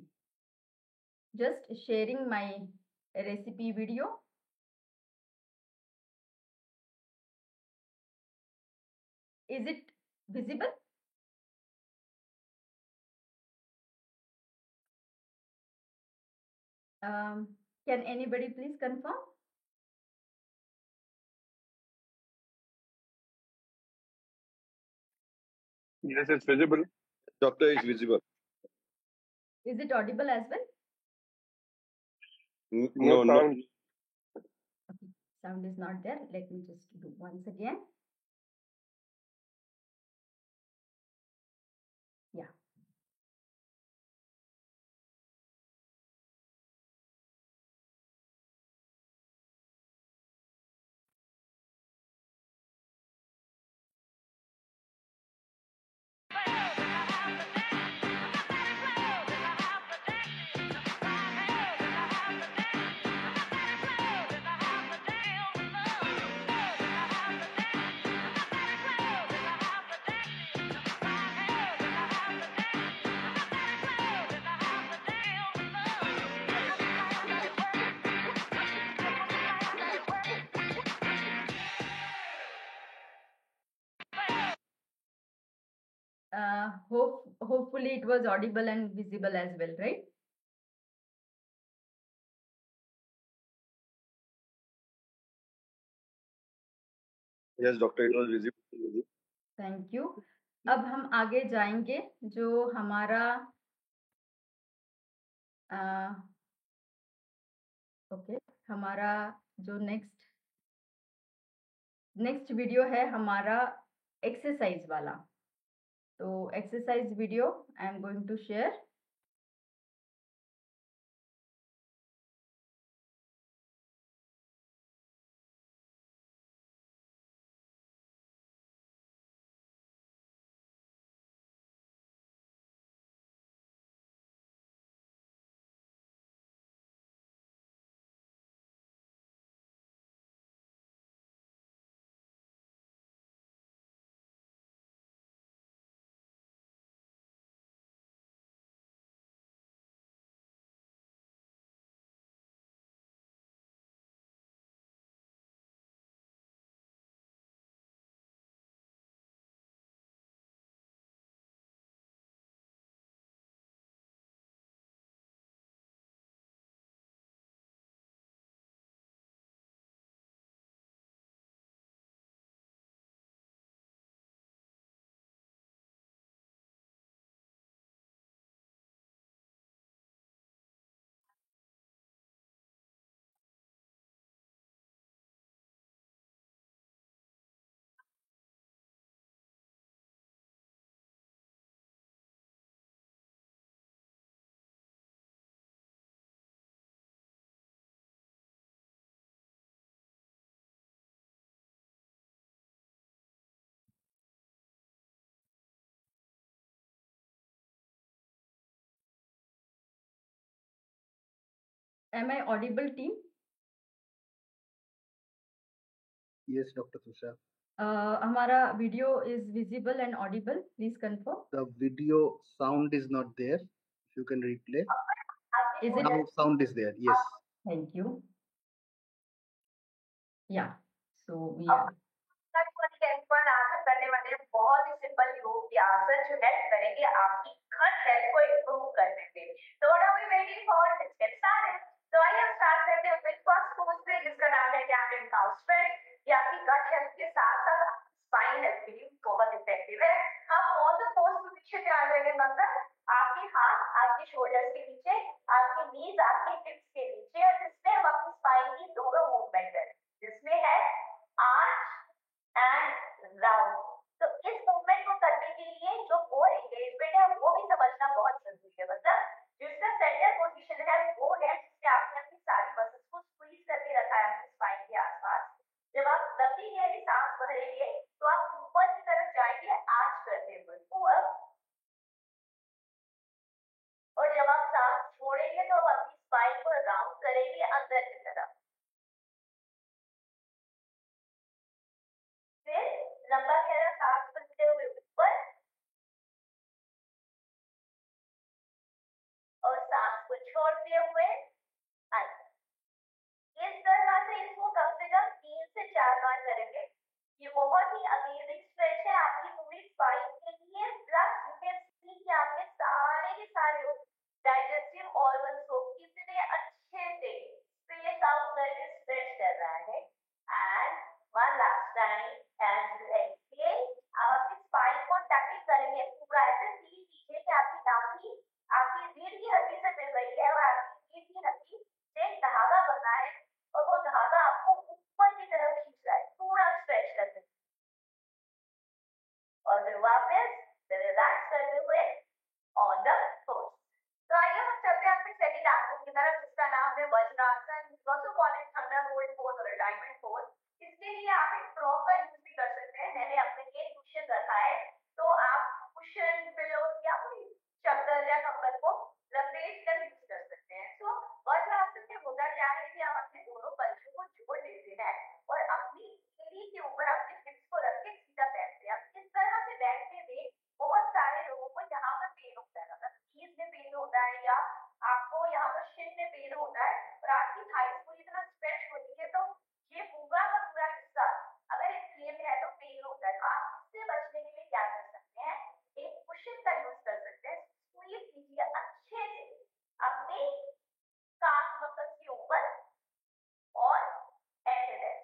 Just sharing my recipe video. Is it visible? Can anybody please confirm? Yes, it's visible. Doctor is visible. Is it audible as well? No sound. Okay, sound is not there. Let me just do once again. Yeah. Hopefully it was audible and visible as well, right? Yes, doctor, it was visible. Thank you. अब हम आगे जाएंगे। जो हमारा okay हमारा जो next video है हमारा एक्सरसाइज वाला। तो exercise video I am going to share. Am I audible, team? Yes, Dr. Tushar. हमारा video is visible and audible, please confirm. The video sound is not there. If you can replay. Is it? Now sound is there. Yes. Thank you. Yeah. So we are. पर आसन करने वाले बहुत ही simple योग के आसन जो help करेंगे आपकी खट हेल्थ को इम्प्रूव करने के लिए. So what are we waiting for? Let's get started. तो आइए हम स्टार्ट करते हैं विद फर्स्ट पोज से, जिसका नाम है कैट एंड काउ स्ट्रेच. ये आपकी गट हेल्थ के साथ साथ स्पाइन हेल्थ के लिए बहुत इफेक्टिव है. हम ऑन द पोज पोजीशन में आ जाएंगे. मतलब आपके हाथ आपके शोल्डर्स के नीचे, आपके नीज आपके हिप्स के नीचे, और जिसमें हम अपनी स्पाइन की दोनों मूवमेंट करें, जिसमें है आर्च एंड राउंड. तो इस मूवमेंट को करने के लिए जो कोर एंगेजमेंट है वो भी समझना बहुत जरूरी है. मतलब जिसका सेंटर पोजीशन है वो है जिससे आपने अपनी सारी मसल्स को स्क्वीज करके रखा है अपनी स्पाइन के आसपास. जब आप लंबी गहरी सांस भरेंगे तो आप ऊपर की तरफ जाएंगे आर्च करते हुए ऊपर, और जब आप सांस छोड़ेंगे तो आप अपनी स्पाइन को राउंड करेंगे अंदर की तरफ. फिर लंबा गहरा सांस भरते हुए ऊपर और सांस को छोड़ते हुए अंदर. इस तरह से इसको कम से कम 3 से 4 बार करेंगे. ये बहुत ही अमेजिंग स्ट्रेच है आपकी पूरी स्पाइन के लिए. प्लस यू कैन सी कि आपके सारे के सारे डाइजेस्टिव ऑर्गन्स को कितने अच्छे से स्पेस आउट करके स्ट्रेच कर रहा है. And one last time as you exhale, आप अपनी स्पाइन को टैकल करेंगे पूरा. ऐसे फील कीजिए कि आपकी नाभि आपकी रीढ़ की हड्डी से मिल रही है और आपकी रीढ़ की हड्डी से धागा बना है और वो धागा आपको ऊपर की तरफ खींच रहा है. पूरा स्ट्रेच करते हुए और फिर वापस रिलैक्स करते हुए ऑन द पोज. तो आइए हम चलते हैं अपने सेकंड आसन की तरफ, जिसका नाम है vajrasana, also called as Thunderbolt pose और डायमंड पोज. इसके लिए आप एक फ्रॉक का यूज भी कर सकते हैं. मैंने अपने लिए कुशन रखा है, तो आप कुशन, पिलो या कोई चादर या कंबल को लपेट कर यूज कर सकते हैं. तो वज्रासन में होता क्या है कि आप अपने दोनों पंजों को जोड़ लेते हैं और अपनी एड़ी के ऊपर अपने हिप्स को रख के सीधा बैठते हैं. इस तरह से बैठने में बहुत सारे लोगों को यहाँ पर पेन होता है, मतलब नीज में पेन होता है या आपको यहाँ पर शिन में पेन होता है और आपकी थाइस पूरी तरह स्ट्रेच होती है. तो ये पूरा का पूरा हिस्सा अगर इन्फ्लेम है तो पेन होता है. तो आप इससे बचने के लिए क्या कर सकते हैं, एक कुशन का यूज कर सकते हैं. स्क्वीज कीजिए अच्छे से अपने कान मसल के ऊपर और ऐसे बैठ.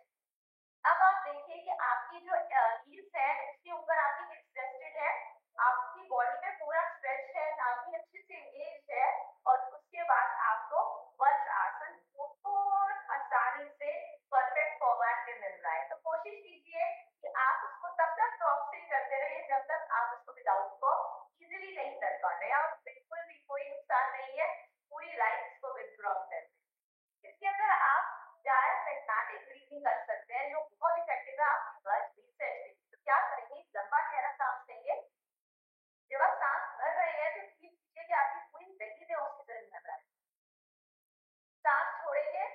अब आप देखिए कि आपकी जो हील्स है उसके ऊपर आपकी हिप्स रेस्टेड है, आपकी बॉडी में पूरा स्ट्रेच है, नाभि अच्छे से एंगेज है. और उसके बाद आपको वज्र आसन बहुत आसानी से परफेक्ट फॉर्मेट में मिल रहा है. तो कोशिश कीजिए कि आप उसको तब तक प्रॉप से करते रहिए जब तक आप उसको विदाउट प्रॉप इजीली नहीं कर पा रहे. आप बिल्कुल भी कोई नुकसान नहीं है, पूरी लाइफ इसको विथड्रॉ करते. इसके अंदर आप डायफ्रैग्मेटिक ब्रीथिंग कर सकते हैं जो बहुत इफेक्टिव है आपकी ब्लड रीसेट. तो क्या करेंगे, लंबा गहरा सांस लेंगे. जब आप सांस भर रहे हैं तो फील कीजिए कि आपकी पूरी बेली में ऑक्सीजन मिल रहा है. सांस छोड़ेंगे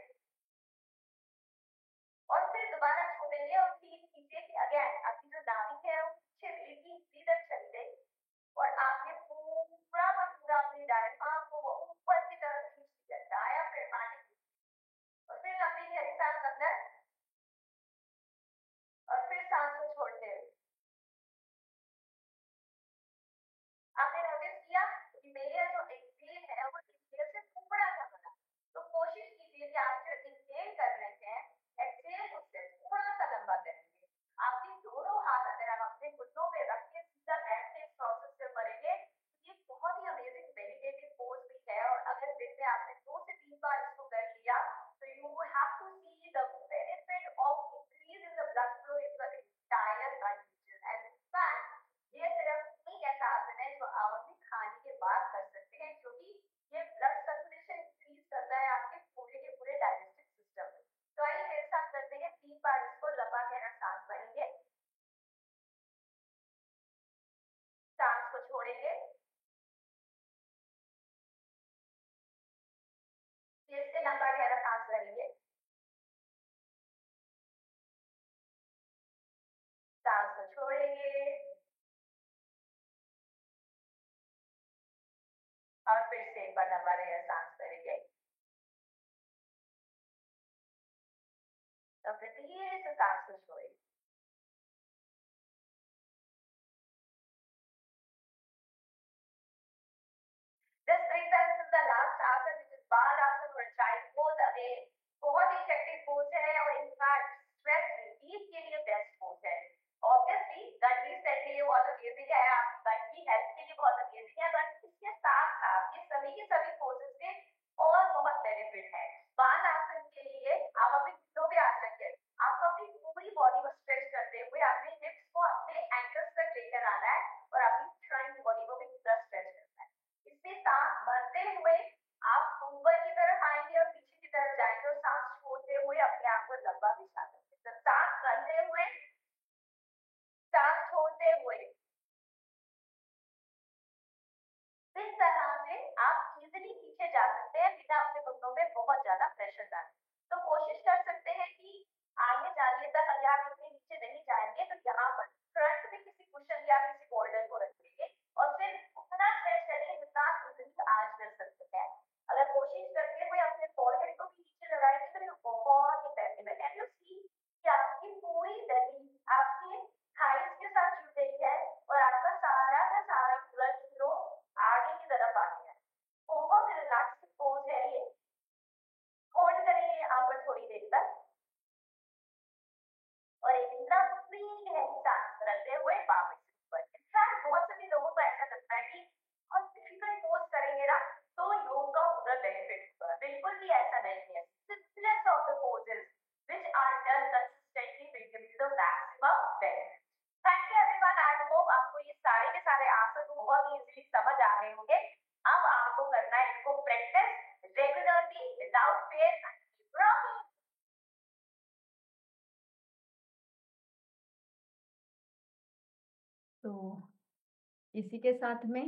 और फिर दोबारा छोड़ेंगे और फील कीजिए कि अगेन आपकी जो नाभि है वो पीछे बिल्कुल सीधा चल गई और आपने पूरा फिर से एक बार लंबा रहे सांस करेंगे। तो फिर धीरे से सांस को छोड़े। This brings us to the last asana, which is Balasana or child pose. Again, बहुत ही effective pose है और in fact stress relief के लिए best pose है। Obviously, gut reset के लिए बहुत amazing है, आपकी gut की health के लिए बहुत amazing है, but इसके साथ साथ ये सभी के सभी poses के और बहुत benefit है। बालासन के लिए आप अपने घुटनों पे आ सकते हैं, आपको अपनी पूरी बॉडी को स्ट्रेच करते हुए अपने हिप्स को अपने एंकल्स तक लेकर आना है और अपनी फ्रंट बॉडी को भी पूरा स्ट्रेच करना है। इसमें सांस भरते हुए आप ऊपर की तरफ आएंगे और पीछे की तरफ जाएंगे और सांस छोड़ते हुए अपने आप को लंबा बिछा सकते हैं। सांस करते हुए, सांस छोड़ते हुए, इस तरह से आप इजीली पीछे जा सकते हैं बिना अपने घुटनों में बहुत ज्यादा प्रेशर डाले। तो कोशिश कर सकते हैं कि आगे जाने तक अगर आप इतने नीचे नहीं जाएंगे तो यहाँ पर फ्रंट में किसी कुशन या किसी बोल्डर को रखेंगे और फिर उतना स्ट्रेच करेंगे जितना आप इजीली आज कर सकते हैं। अगर कोशिश करते हुए अपने फॉरहेड को भी नीचे लगाएंगे तो ये बहुत इफेक्टिव है। कैन यू सी कि आपकी पूरी बेली आपके थाइस के साथ जुड़ गई है और आपका सारा का सारा ब्लड फ्लो आगे की तरफ आ गया है। बहुत रिलैक्स पोज है ये। होल्ड करेंगे यहाँ पर थोड़ी देर तक और एक लंबी गहरी सांस रखते हुए वापस ऊपर। इनफैक्ट बहुत सभी लोगों को ऐसा लगता है कि बहुत डिफिकल्ट पोज करेंगे ना तो योग का पूरा बेनिफिट होगा। बिल्कुल भी ऐसा नहीं है। Simplest of the poses which are done consistently will give you the maximum benefit. Thank you everyone. I hope आपको ये सारे के सारे आसन बहुत इजीली समझ आ गए होंगे। अब आपको करना है इनको practice regularly without fair and keep rocking. तो इसी के साथ में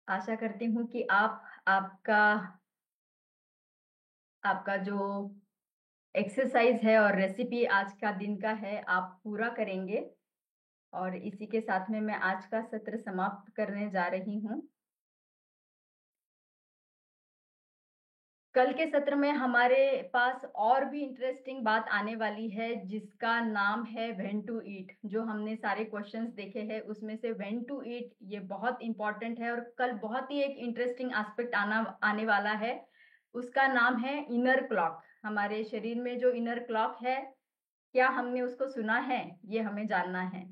आशा करती हूँ कि आपका जो एक्सरसाइज है और रेसिपी आज का दिन का है आप पूरा करेंगे और इसी के साथ में मैं आज का सत्र समाप्त करने जा रही हूँ। कल के सत्र में हमारे पास और भी इंटरेस्टिंग बात आने वाली है जिसका नाम है व्हेन टू ईट। जो हमने सारे क्वेश्चंस देखे हैं उसमें से व्हेन टू ईट ये बहुत इंपॉर्टेंट है और कल बहुत ही एक इंटरेस्टिंग एस्पेक्ट आने वाला है। उसका नाम है इनर क्लॉक। हमारे शरीर में जो इनर क्लॉक है क्या हमने उसको सुना है, ये हमें जानना है।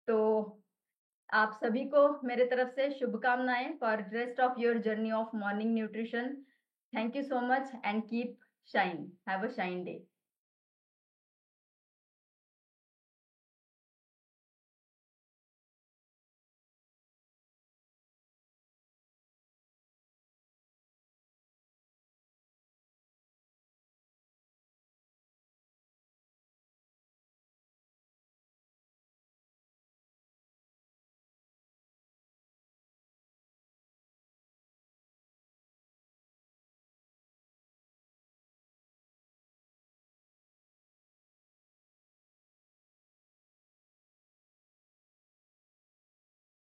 तो आप सभी को मेरे तरफ से शुभकामनाएं for rest of your journey of morning nutrition. Thank you so much and keep shine. Have a shine day.